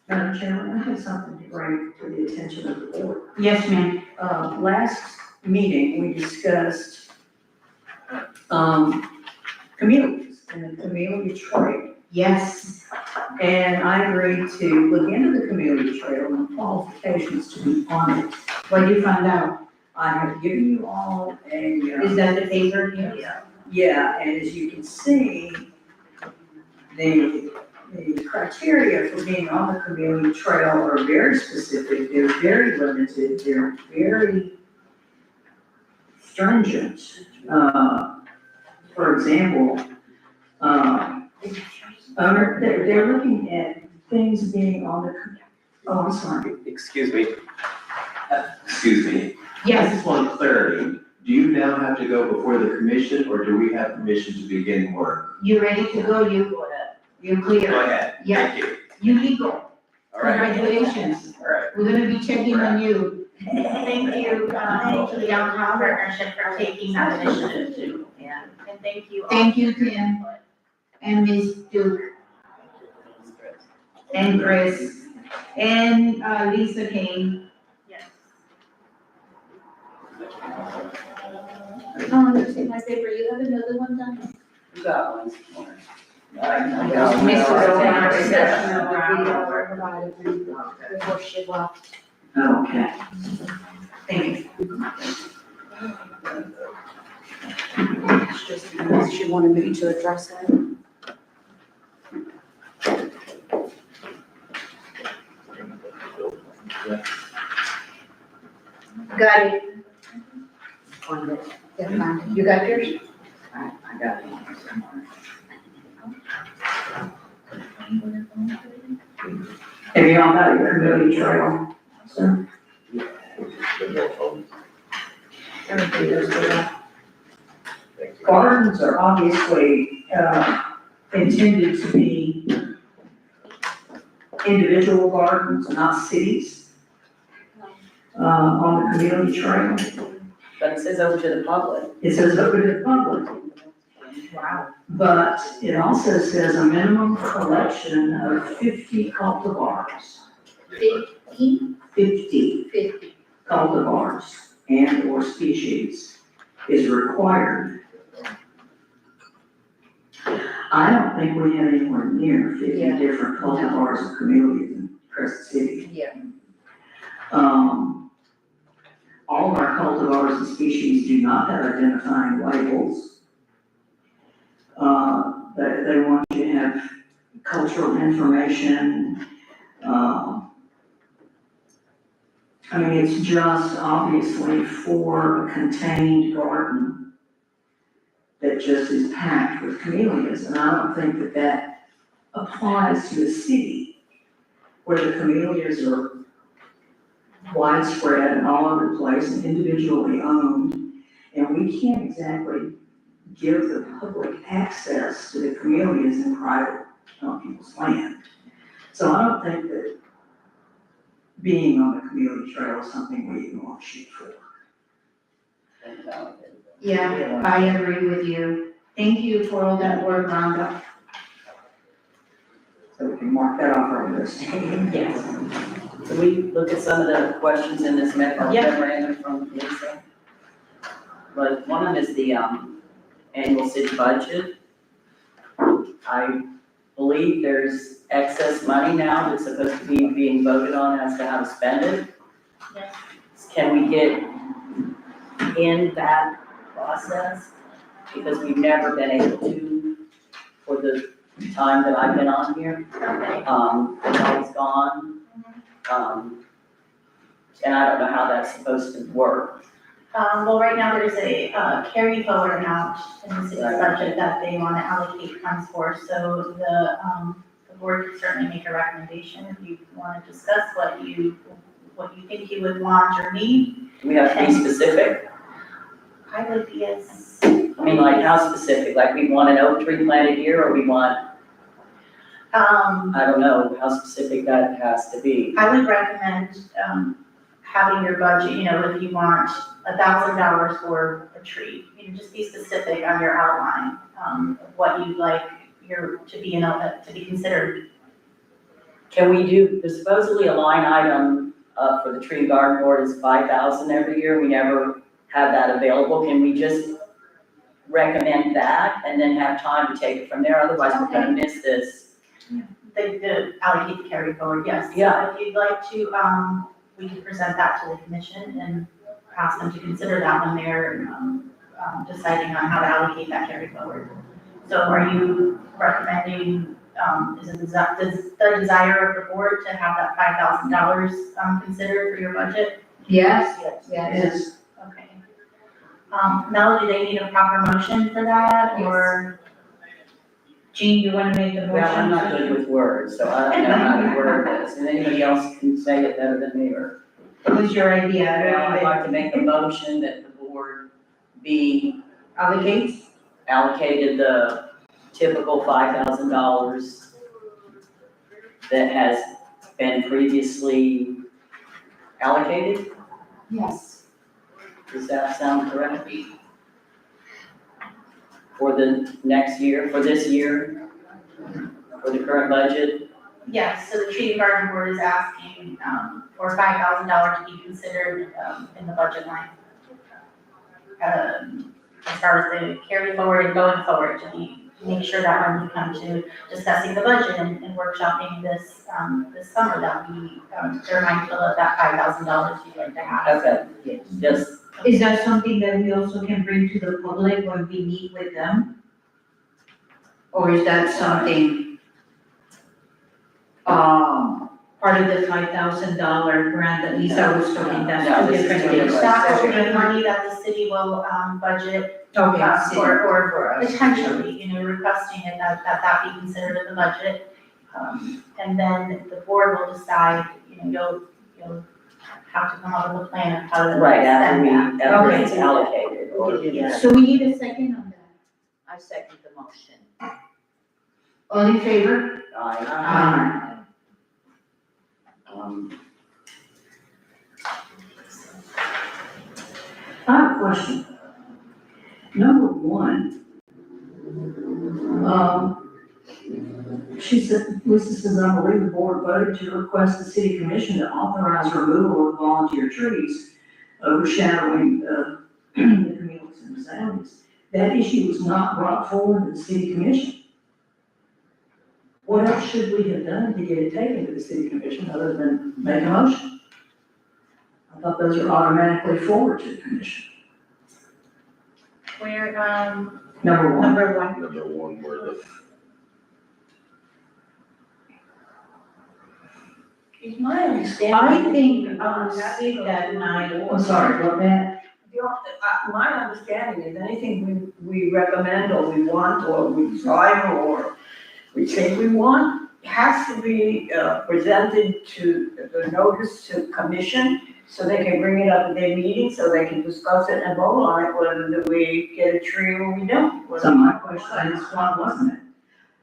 Madam Chairman, I have something to bring to the attention of the board. Yes, ma'am. Last meeting, we discussed, camellias and the camellia trail. Yes. And I agreed to look into the camellia trail and qualifications to be on it. What you found out? I have given you all a, Is that the paper here? yeah, and as you can see, the criteria for being on the Camellia Trail are very specific, they're very limited, they're very stringent. For example, they're looking at things being on the, oh, I'm sorry. Excuse me. Excuse me. I Yes, just want clarity. Do you now have to go before the commission, or do we have permission to begin work? you ready to go? You clear? Go ahead. Yeah. Thank you. You legal. All right. Congratulations. All right. We're gonna be checking on you. Thank you, to the Downtown Partnership for taking that initiative too. And thank you all. Thank you, Tim. And Ms. Duke. And Chris. And Lisa Kane. Yes. Oh, I'm gonna take my paper, you have another one done? You got one somewhere. Mr. O'Connor, reception of the video provided before she left. Okay. Thank you. It's just because she wanted me to address it. Got it. Yeah, fine. You got yours? I got it. Have you all got your Camellia Trail? So, Everything goes to that. gardens are obviously, intended to be individual gardens, not cities. On the Camellia Trail, But it says open to the public. it says open to the public. Wow. But it also says a minimum collection of 50 cultivars. 50 cultivars and or species is required. I don't think we have anywhere near 50 Yeah. different cultivars of camellias in Crescent City. Yeah. All of our cultivars and species do not have identifying labels. They want you to have cultural information. I mean, it's just obviously for a contained garden that just is packed with camellias, and I don't think that that applies to a city where the camellias are widespread and all over the place and individually owned, and we can't exactly give the public access to the camellias in private, people's land. So I don't think that being on the Camellia Trail is something we even want to shoot for. Yeah, I agree with you. Thank you for all that work, Rhonda. So we can mark that off our list. Yes. Can we look at some of the questions in this memorandum from Lisa? But one of them is the, annual city budget. I believe there's excess money now that's supposed to be being voted on as to how to spend it. Yes. Can we get in that process? Because we've never been able to for the time that I've been on here. Okay. It's always gone. And I don't know how that's supposed to work. Well, right now there's a carry forward amount in the city's budget that they want to allocate funds for. So the board can certainly make a recommendation if you want to discuss what you think you would want or need. Do we have to be specific? I would be as. I mean, like how specific? Like we want an oak tree planted here or we want, I don't know how specific that has to be. I would recommend, having your budget, you know, if you want $1,000 for a tree, you know, just be specific on your outline, of what you'd like to be considered. Can we do, there's supposedly a line item, for the tree garden board is 5,000 every year. We never have that available. Can we just recommend that and then have time to take it from there? Otherwise, we're gonna miss this. The allocate the carry forward, yes. So Yeah. if you'd like to, we can present that to the commission and ask them to consider that when they're, deciding on how to allocate that carry forward. So are you recommending, is it the desire of the board to have that $5,000, considered for your budget? Yes, yes. Yes. Okay. Mel, do they need a proper motion for that, or? Jean, you wanna make the motion? Well, I'm not good with words, so I don't know how to word this. And anybody else can say it better than me or. What was your idea? I'd like to make a motion that the board be Allocate? allocated the typical $5,000 that has been previously allocated. Yes. Does that sound correct? For the next year, for this year, for the current budget? Yes, so the tree and garden board is asking, for $5,000 to be considered, in the budget line. As far as the carry forward and going forward, to make sure that when we come to discussing the budget and workshopping this summer, that they're mindful of that $5,000 you'd like to have. Okay, just, Is that something that we also can bring to the public when we meet with them? Or is that something, part of the $5,000 grant that Lisa was talking, No, that's two this is different different. things? That will be money that the city will, budget, Okay, I see. or potentially, you know, requesting it, that be considered in the budget. And then the board will decide, you know, you'll have to come up with a plan of how to right, after spend that. after Okay. it's allocated, or, Yeah. So we need a second on that. I second the motion. All in favor? I, I have a question. Number one, she said, Lisa says, I believe the board voted to request the city commission to authorize removal of volunteer trees overshadowing the communities and surroundings. That issue was not brought forward to the city commission. What else should we have done to get it taken to the city commission other than make a motion? I thought those are automatically forward to the commission. Where, Number one. Number one. Number one, where the, It's my understanding. I think I was sick that night. I'm sorry, what, Matt? My understanding is anything we recommend or we want or we desire or we think we want has to be presented to the notice to commission so they can bring it up at their meeting, so they can discuss it and vote on it, whether we get a tree or we don't. So my question is, why wasn't it?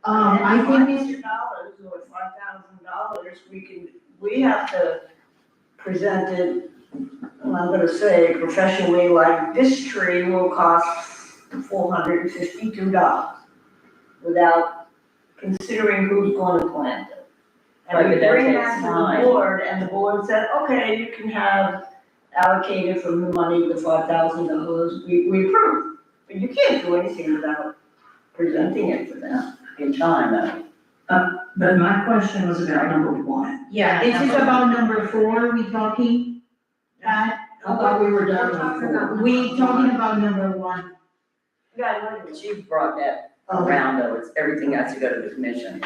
I think it's, $500 or $5,000, we have to present it, I'm gonna say professionally, like this tree will cost $452 without considering who's gonna plant it. Right, And we but that bring takes that to time. the board, and the board said, okay, you can have allocated from the money the $5,000, we approve. But you can't do anything without presenting it to them. in time, But my question was about number one. yeah, this is about number 4, we talking? I thought we were done with four. We talking about number 1. but you brought that around though, it's, everything has to go to the commission.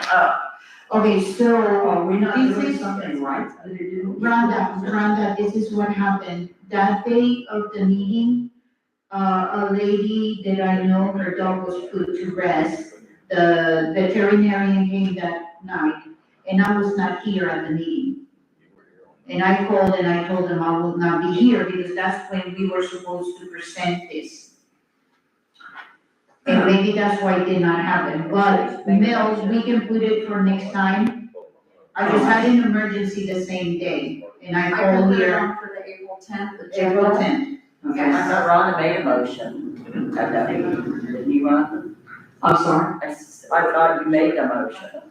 Okay, so, Are we not This doing is- something right that it didn't? Rhonda, this is what happened. That day of the meeting, a lady that I know, her dog was put to rest. The veterinarian came that night, and I was not here at the meeting. And I called and I told them I will not be here because that's when we were supposed to present this. And maybe that's why it did not happen, but Mills, we can put it for next time. I just had an emergency the same day, and I I can called put it here on for the April 10th April agenda. tenth. Okay. I thought Rhonda made a motion at that meeting, didn't you, Rhonda? I'm sorry? I thought you made a motion.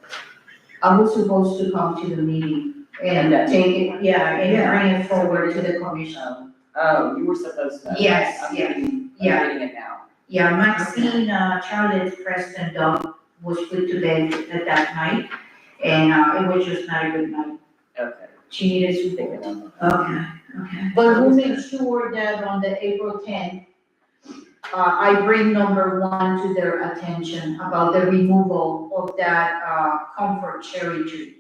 I was supposed to come to the meeting and take it, yeah, and bring it forward to the commission. Oh, you were supposed to. Yes, I'm yes, getting- yeah. I'm getting it now. Yeah, Maxine, Charlotte Preston dog was put to bed at that night, and, it was just not a good night. Okay. She needed some Thinking of it. Okay, okay. But we'll make sure that on the April tenth, I bring number one to their attention about the removal of that, comfort cherry tree.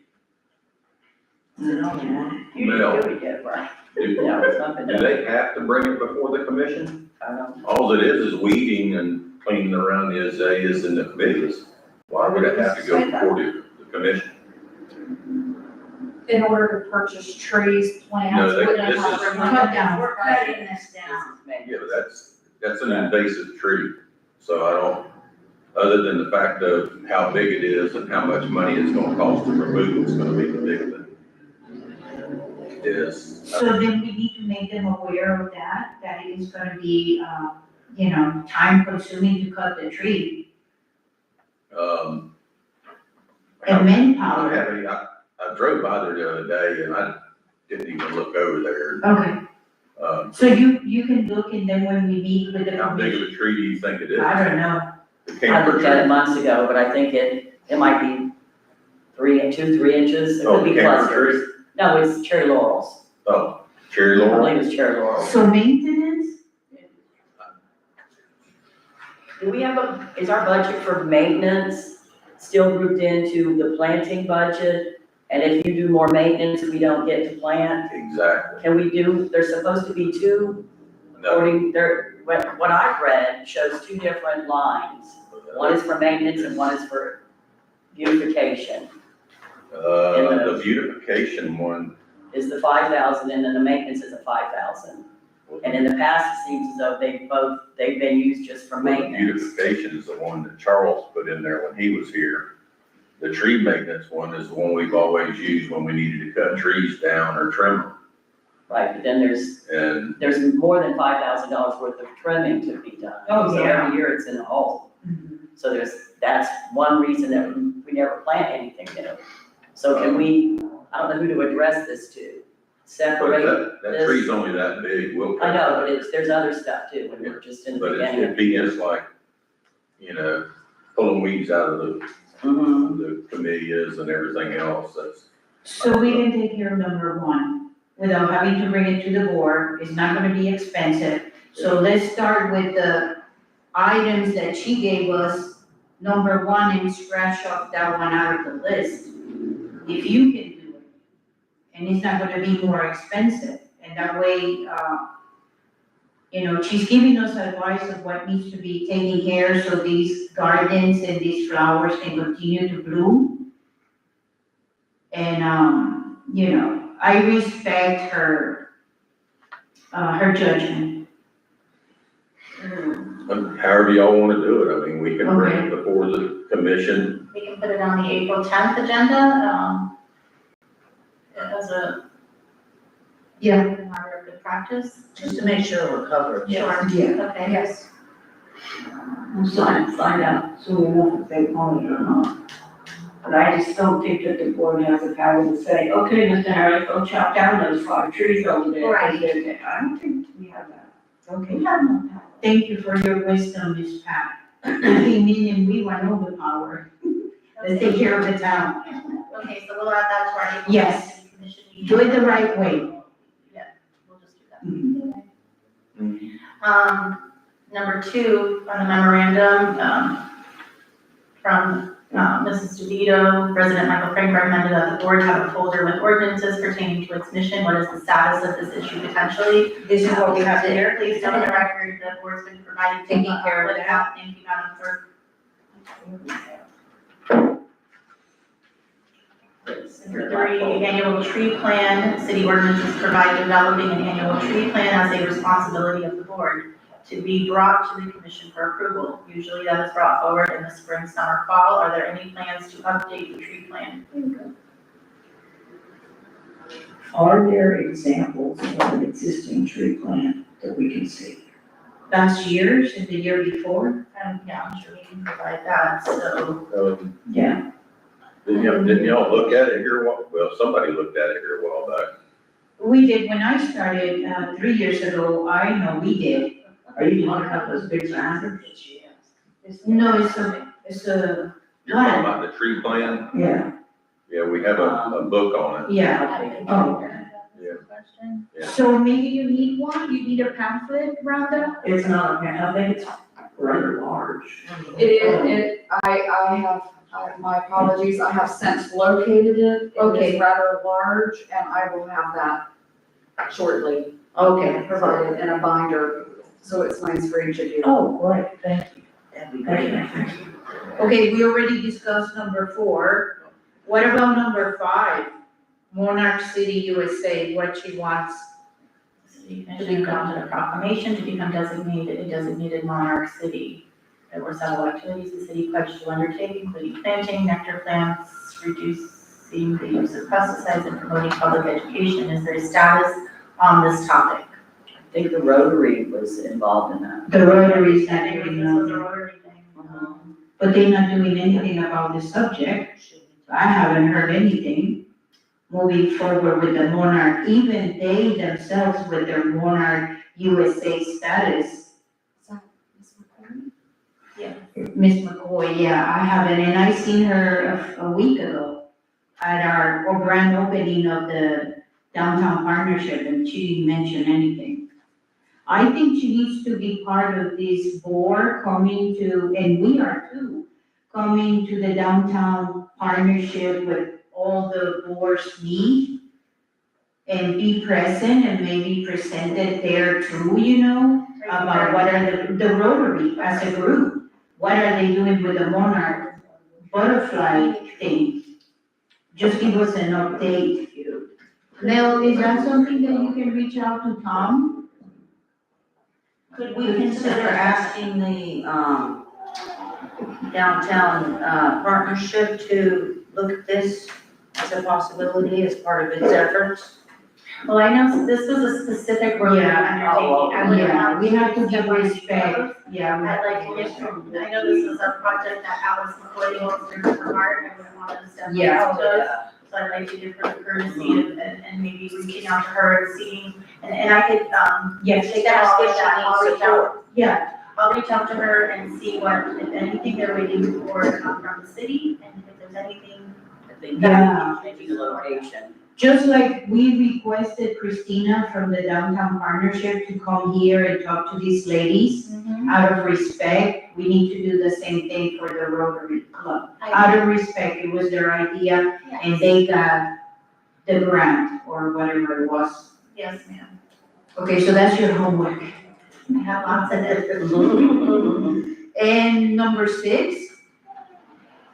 You didn't Mel. do it yet, right? No, it's not been Do done. they have to bring it before the commission? I don't know. All it is weeding and cleaning around the azaleas and the committees. Why would it have to go before the commission? In order to purchase trees, No, plants, they- wouldn't this have is- to Cut down. We're cutting this down. Yeah, but that's an invasive tree, so I don't, other than the fact of how big it is and how much money it's gonna cost to remove, it's gonna be the big thing. Is, So then we need to make them aware of that it is gonna be, time consuming to cut the tree um. and I manpower. don't have any, I drove by there the other day and I didn't even look over there. Okay, so you can look and then when we meet with the How big commission, of a tree do you think it is? I don't know. The I camper looked at it tree? months ago, but I think it might be 3 inches. It Oh, could be the camper clusters. No, it's cherry laurels. Oh, cherry I laurel? believe it's cherry laurels. So maintenance, Do we have is our budget for maintenance still grouped into the planting budget? And if you do more maintenance, we don't get to plant? Exactly. Can we do, there's supposed to be two, No, according, what I've read shows two different lines. One is for maintenance and one is for beautification. the beautification one, Is the 5,000 and then the maintenance is a 5,000. And in the past, it seems as though they've been used just for the maintenance. beautification is the one that Charles put in there when he was here. The tree maintenance one is the one we've always used when we needed to cut trees down or trim them. Right, but then And there's more than $5,000 worth of trimming to be done. Oh, So yeah. every year it's in the hole. So that's one reason that we never plant anything new. So can we, I don't know who to address this to, but separate, that this- tree's only that big, we'll. I know, but there's other stuff too, when we're just in the But beginning. it'd be just like, pulling weeds out of Mhm. the camellias and everything else, that's. so we can take care of number one without having to bring it to the board, it's not gonna be expensive. So let's start with the items that she gave us, number one, and scratch off that one out of the list. If you can do it, and it's not gonna be more expensive, and that way, she's giving us advice of what needs to be taken care so these gardens and these flowers can continue to bloom. And, I respect her judgment. However y'all wanna do it, I mean, we can bring it before the commission, We can put it on the April 10th agenda, as a Yeah. matter of good practice. Just to make sure we're covered. Sure. Yeah. Okay. Yes. And find out soon enough if they want it or not. But I just don't think that the board has the power to say, okay, Mr. Harris, go chop down those 5 trees over there. Right. I don't think we have that. Okay. We have no power. Thank you for your wisdom, Ms. Pat. Came in and we want all the power. Let's take care of the town. Okay, so we'll add that to our April Yes. 10th commission meeting. Do it the right way. We'll just do that. Number two, on the memorandum, from Mrs. DeVito, President Michael Frank recommended that the board have a folder with ordinances pertaining to its mission. What is the status of this issue potentially? This is what we have here. Please note on the record, the board's been providing. Taking care of with that. Thank you, Madam Clerk. Number 3, annual tree plan. City ordinances provide developing an annual tree plan as a responsibility of the board to be brought to the commission for approval. Usually that is brought forward in the spring, summer, fall. Are there any plans to update the tree plan? Are there examples of an existing tree plan that we can see? Last year's and the year before? Yeah, I'm sure we can provide that, so. Yeah. Didn't y'all look at it here, well, somebody looked at it here a while back. We did, when I started, 3 years ago, I know we did. Are you talking about those big signs? No, it's a, You're talking about the tree plan? Yeah. Yeah, we have a book on it. yeah. Oh. Yeah. Question? Yeah. So maybe you need one, you need a pamphlet, Rhonda? It's not, I think it's rather large. I have, my apologies, I have since located it. It Okay. is rather large, and I will have that shortly Okay. provided in a binder, so it's nice for each of you. Oh, great, thank you. That'd be Thank great. you, thank you. Okay, we already discussed number 4. What about number 5? Monarch City, USA, what she wants. City Commission adopted a proclamation to become a designated monarch city. There were several activities the city pledged to undertake, including planting nectar plants, reducing the use of pesticides, and promoting public education. Is there a status on this topic? I think the Rotary was involved in that. The Rotary's I not think doing this was a nothing, Rotary thing. but they're not doing anything about the subject. I haven't heard anything moving forward with the Monarch, even they themselves with their Monarch USA status. Yeah. Miss McCoy, yeah, I haven't, and I seen her a week ago at our grand opening of the downtown partnership, and she didn't mention anything. I think she needs to be part of this board coming to, and we are too, coming to the downtown partnership with all the boards meet and be present and maybe present it there too, you know, about what are the Rotary as a group, what are they doing with the Monarch butterfly thing? Just give us an update. Mel, is that something that you can reach out to Tom? Could we consider asking the, downtown, partnership to look at this as a possibility as part of its efforts? Well, I know this was a specific Rotary Yeah. undertaking. I would Yeah, we have to give step on respect, toes. yeah. I'd like to get from, I know this was a project that Alice McCoy holds dear to her heart, I wouldn't want to step on Yeah. her toes. So I'd like to give her the courtesy of, and maybe reaching out to her and seeing, and I could, Yes, take that all of that, I'll reach out. yeah, I'll reach out to her and see what, if anything they're waiting for from the city, and if there's anything. I think Yeah. that maybe the location. just like we requested Christina from the downtown partnership to come here and talk to these ladies. Out of respect, we need to do the same thing for the Rotary Club. Out of respect, it was their idea and they got the grant or whatever it was. Yes, ma'am. Okay, so that's your homework. I have lots of it. And number 6,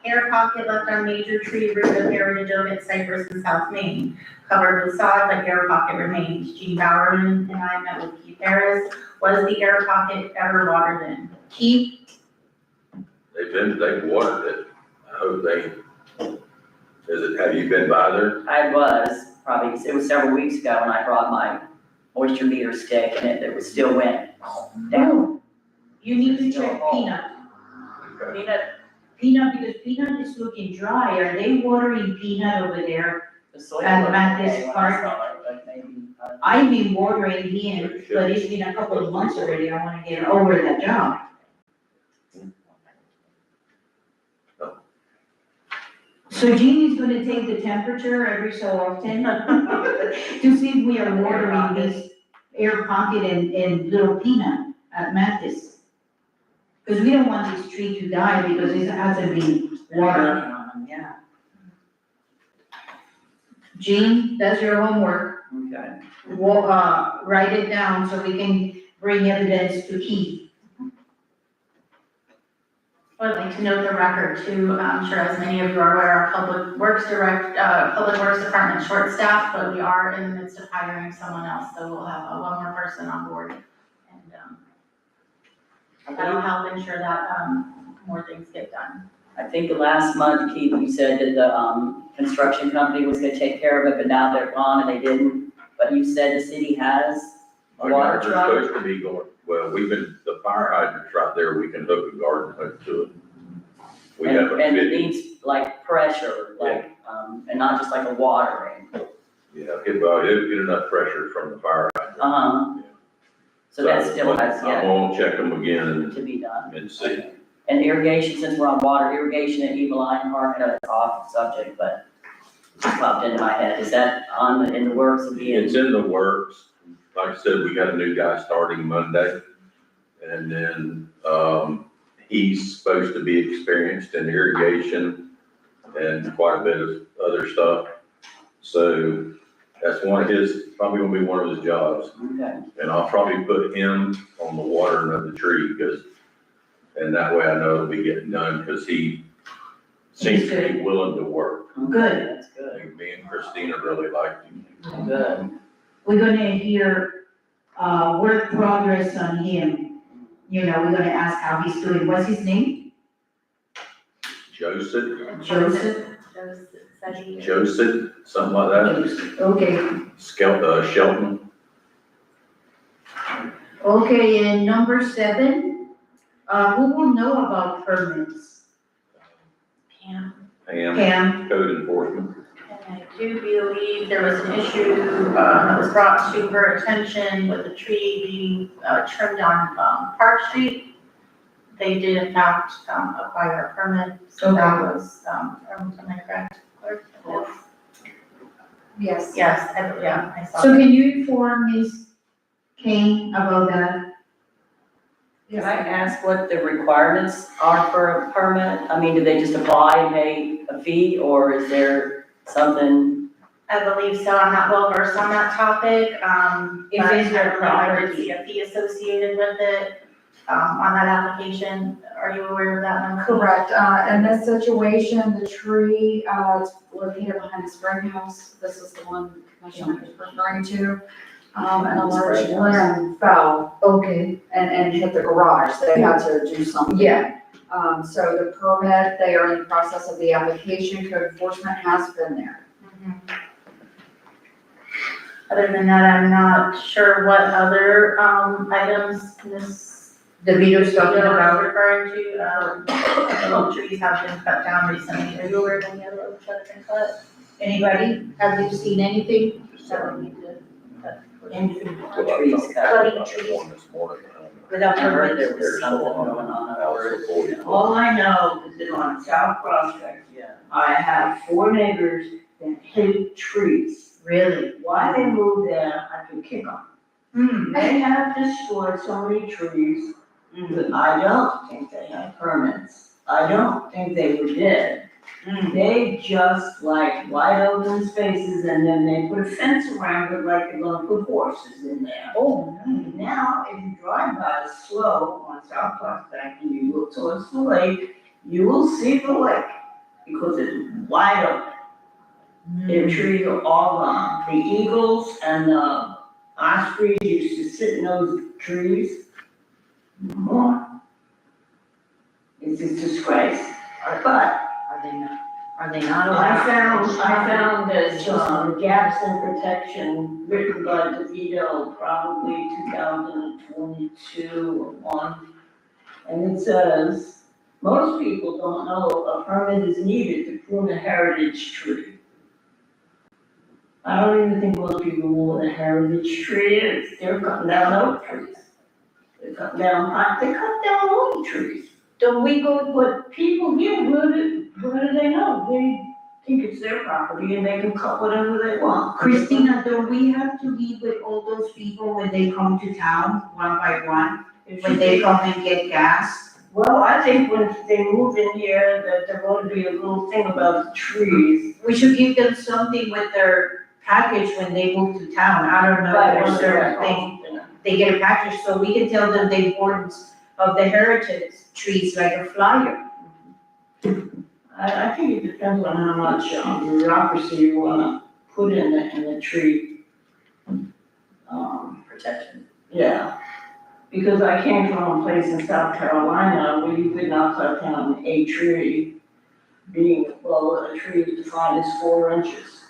Air pocket left on major tree root of Heritage Oak, Cypress in South Main. Covered with sod, but air pocket remained. Jean Bowerman and I met with Keith Harris. Was the air pocket ever watered in? Keith, They've watered it. I hope have you been by there? I was, probably, it was several weeks ago when I brought my moisture meter stick and it was still wet. oh, you need to check Peanut. Peanut, because Peanut is looking dry. Are they watering Peanut over there? The soil And looked Matt, this okay when I part- saw it, but maybe, I've been watering him, but it's been a couple of months already. I wanna get over that job. So Jean is gonna take the temperature every so often to see if we are watering this air pocket and little Peanut at Mathis. Because we don't want this tree to die because it hasn't been water. Yeah, Jean, that's your homework. okay. Write it down so we can bring evidence to Keith. I'd like to note the record too, I'm sure as many of you are aware, our Public Works Department is short-staffed, but we are in the midst of hiring someone else, so we'll have one more person on board. And that'll help ensure that, more things get done. I think the last month, Keith, you said that the, construction company was gonna take care of it, but now they're gone and they didn't. But you said the city has a water They're truck? supposed to be going, well, the fire hydrant's right there, we can hook a garden hose to it. We And- haven't And it fitted, needs like pressure, like, and not just like a watering. get enough pressure from the fire hydrant. Uh-huh. So that still but has I'm yet gonna check them again to be done. and see. And irrigation, since we're on water, irrigation at Eagle Eye Park, I know it's off subject, but it just popped into my head. Is that in the works of being? It's in the works. Like I said, we got a new guy starting Monday. And then, he's supposed to be experienced in irrigation and quite a bit of other stuff. So that's probably gonna be one of his jobs. Okay. And I'll probably put him on the watering of the tree and that way I know it'll be getting done because he seems to be willing to work. Good. That's good. Me and Christina really liked him. Good. We're gonna hear, work progress on him. You know, we're gonna ask how he's doing. What's his name? Joseph, Joseph? Joseph, something like that. Okay. Shelton. Okay, and number 7, who will know about permits? Pam. Pam? Code enforcement. And I do believe there was an issue, that was brought to her attention with a tree being, trimmed on, Park Street. They did in fact, acquire a permit, so that was, am I correct, clerk? Yes. Yes, I saw. So can you inform Ms. Kane about that? Can I ask what the requirements are for a permit? I mean, do they just apply and pay a fee, or is there something? I believe so, I'm not well versed on that topic, If but it's their I did property. see a fee associated with it, on that application. Are you aware of that number? Correct, in this situation, the tree, it's located behind the spring house, this is the one Commissioner is referring to. And a large Spring house. limb fell Okay, and hit the garage, they had to do something. yeah. So the permit, they are in the process of the application, code enforcement has been there. Mhm. Other than that, I'm not sure what other, items Ms. DeVito's talking Vito is about. referring to, oak trees have been cut down recently. Are you aware of any other oaks that have been cut? Anybody? Have you seen anything? That we need to cut? Trees cut. Cutting trees. Without I heard permits? there was something going on over it. All I know is that on South Prospect, Yeah. I have 4 neighbors that hate trees. Really? Why they moved there, I can kick them. They have destroyed so many trees, but I don't think they have permits. I don't think they were dead. They just like wide open spaces and then they put a fence around it like they're gonna put horses in there. Oh, Now, if you drive by the slope on South Prospect and you look towards the lake, you will see the lake because it's wide open. The trees are all gone. The eagles and the ospreys used to sit in those trees. No more. It's a disgrace. But Are they not I allowed? found this, gaps in protection written by DeVito, probably 2022 or 1. And it says, most people don't know a permit is needed to prune a heritage tree. I don't even think most people know what a heritage tree is. They're cutting down oak trees. They cut down oak trees. Don't we go, But people here, what do they know? They think it's their property and they can cut whatever they want. Christina, don't we have to be with all those people when they come to town, one by one? When they come and get gas? Well, I think when they move in here, that there ought to be a little thing about the trees. We should give them something with their package when they move to town. I don't know, there's certain things. They get a package, so we can tell them the importance of the heritage trees, like a flyer. I think it depends on how much bureaucracy you wanna put in the tree. Protection. Yeah, because I came from a place in South Carolina where you could not cut down a tree, being, well, a tree is defined as 4 inches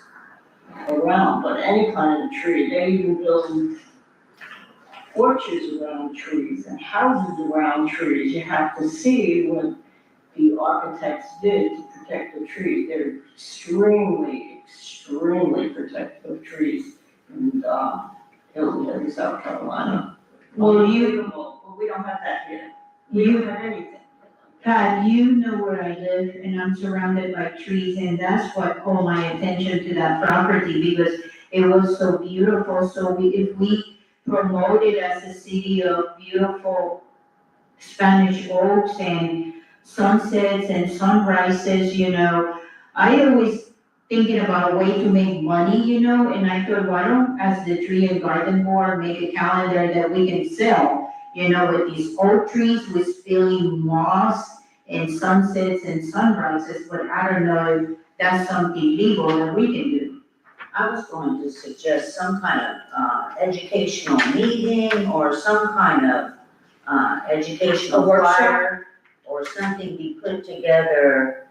around, but any kind of tree, they even build porches around trees and houses around trees. You have to see what the architects did to protect the trees. They're extremely protective of trees in Hilton Head, South Carolina. Well, But we don't have that here. We don't have anything. Pat, you know where I live and I'm surrounded by trees and that's what called my attention to that property because it was so beautiful. So if we promote it as a city of beautiful Spanish oaks and sunsets and sunrises, I always thinking about a way to make money, and I thought, why don't, as the Tree and Garden Board, make a calendar that we can sell, with these oak trees with spilling moss and sunsets and sunrises, but I don't know if that's something legal that we can do. I was going to suggest some kind of educational meeting or some kind of educational A workshop? flyer or something be put together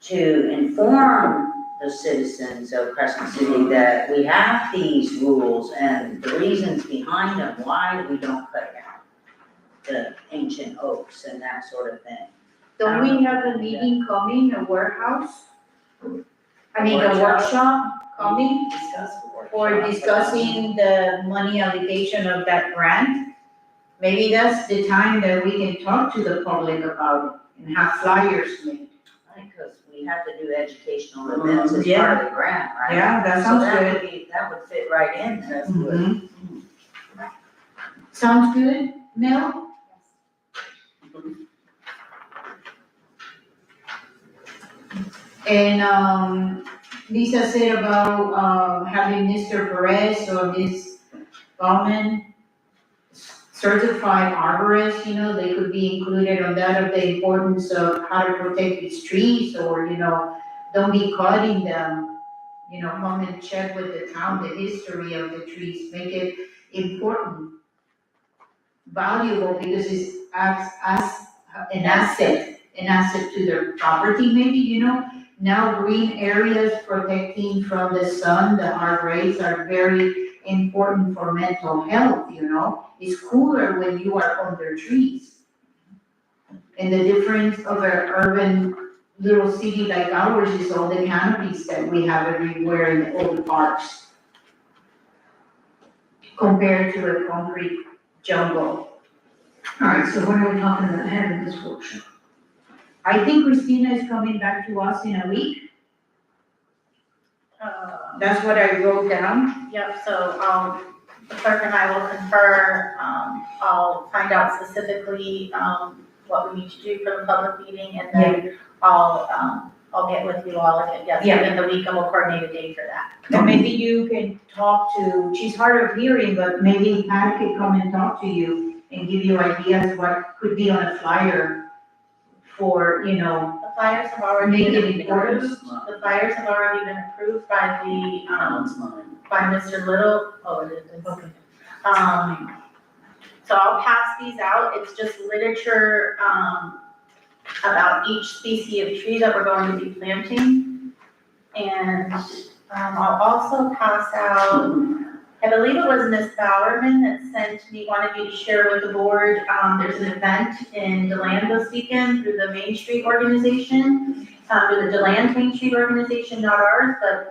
to inform the citizens of Crescent City that we have these rules and the reasons behind them, why we don't cut down the ancient oaks and that sort of thing. Don't we have a meeting coming, a warehouse? A workshop coming Discuss the work. for discussing the money allocation of that grant? Maybe that's the time that we can talk to the public about it and have flyers made. Because we have to do educational events as part of the grant, right? Yeah, that So sounds that good. would be, that would fit right in there. Mhm. Sounds good, Mel? And, Lisa said about, having Mr. Perez or Ms. Bauman certified arborists, they could be included on that of the importance of how to protect these trees or, don't be cutting them. Come and check with the town, the history of the trees, make it important, valuable, because it's as an asset to their property maybe, Now green areas protecting from the sun, the hard rays are very important for mental health, It's cooler when you are under trees. And the difference of an urban little city like ours is all the canopies that we have everywhere in all the parks. Compared to a concrete jungle. All right, so when are we talking about having this workshop? I think Christina is coming back to us in a week. That's what I wrote down. Yep, so, the clerk and I will confer, I'll find out specifically, what we need to do for the public meeting, and then I'll get with you all, in the week, and we'll coordinate a date for that. And maybe you can talk to, she's hard of hearing, but maybe Pat could come and talk to you and give you ideas what could be on a flyer for, The flyers have already Make been it important. approved, the flyers have already been approved by the, Alan's mine. by Mr. Little, it is. Okay. So I'll pass these out, it's just literature, about each species of tree that we're going to be planting. And, I'll also pass out, I believe it was Miss Bowerman that sent me, wanted me to share with the board, there's an event in DeLand this weekend through the Main Street organization, through the DeLand Main Street organization, not ours, but,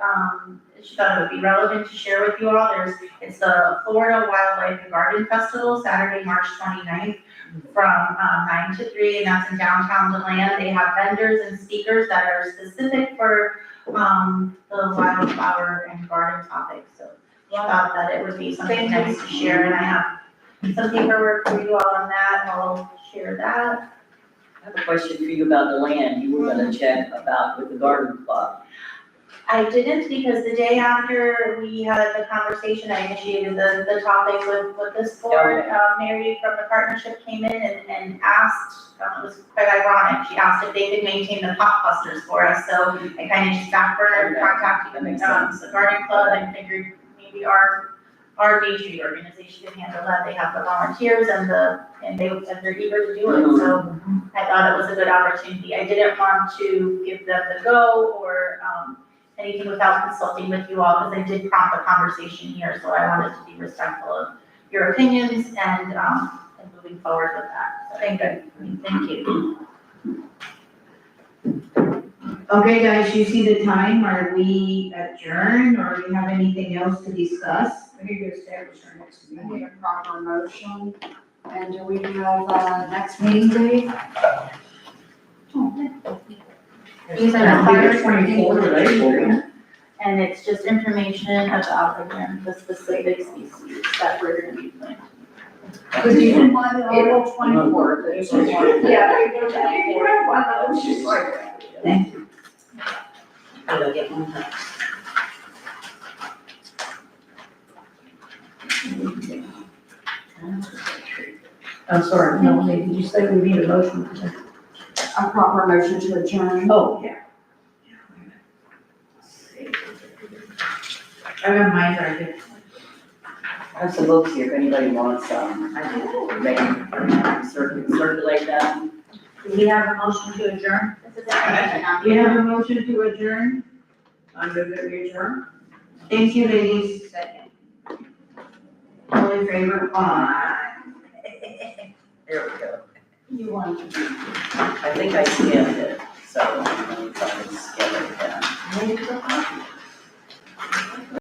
she thought it would be relevant to share with you all. It's the Florida Wildlife and Garden Festival, Saturday, March 29th, from 9 to 3, and that's in downtown DeLand. They have vendors and speakers that are specific for the wildflower and garden topics. So I thought that it would be something nice to share, and I have some paperwork for you all on that. I'll share that. I have a question for you about the land you were gonna check about with the garden club. I didn't because the day after we had the conversation, I initiated the topic with this board. Mary from the partnership came in and asked, it was quite ironic, she asked if they could maintain the pot clusters for us. So I kind of just backburned contacting That makes sense. the garden club and figured maybe our Main Street organization can handle that. They have the volunteers and they're eager to do it. So I thought it was a good opportunity. I didn't want to give them the go or, anything without consulting with you all, because I did prompt the conversation here, so I wanted to be respectful of your opinions and moving forward with that. So thank you. Okay, guys, you see the time, are we adjourned, or do you have anything else to discuss? We need to establish our next I meeting. need a proper motion. And do we have, next meeting date? These are the That'll be the fire 24th of April. And it's just information about, again, the specific species that we're gonna be planting. Could you remind me, April 24th, there's one. Yeah, April 24th, one of those, just like. Thank you. Did I get one? I'm sorry, Melanie, did you say we need a motion? A proper motion to adjourn. Oh, yeah. I have mine right here. I have some books here if anybody wants some. They can circulate them. Do we have a motion to adjourn? This is information on. We have a motion to adjourn? I move that we adjourn. Thank you, ladies. Second. All in favor? Aye. There we go. You want to do. I think I scanned it, so I'm gonna try to scan it again.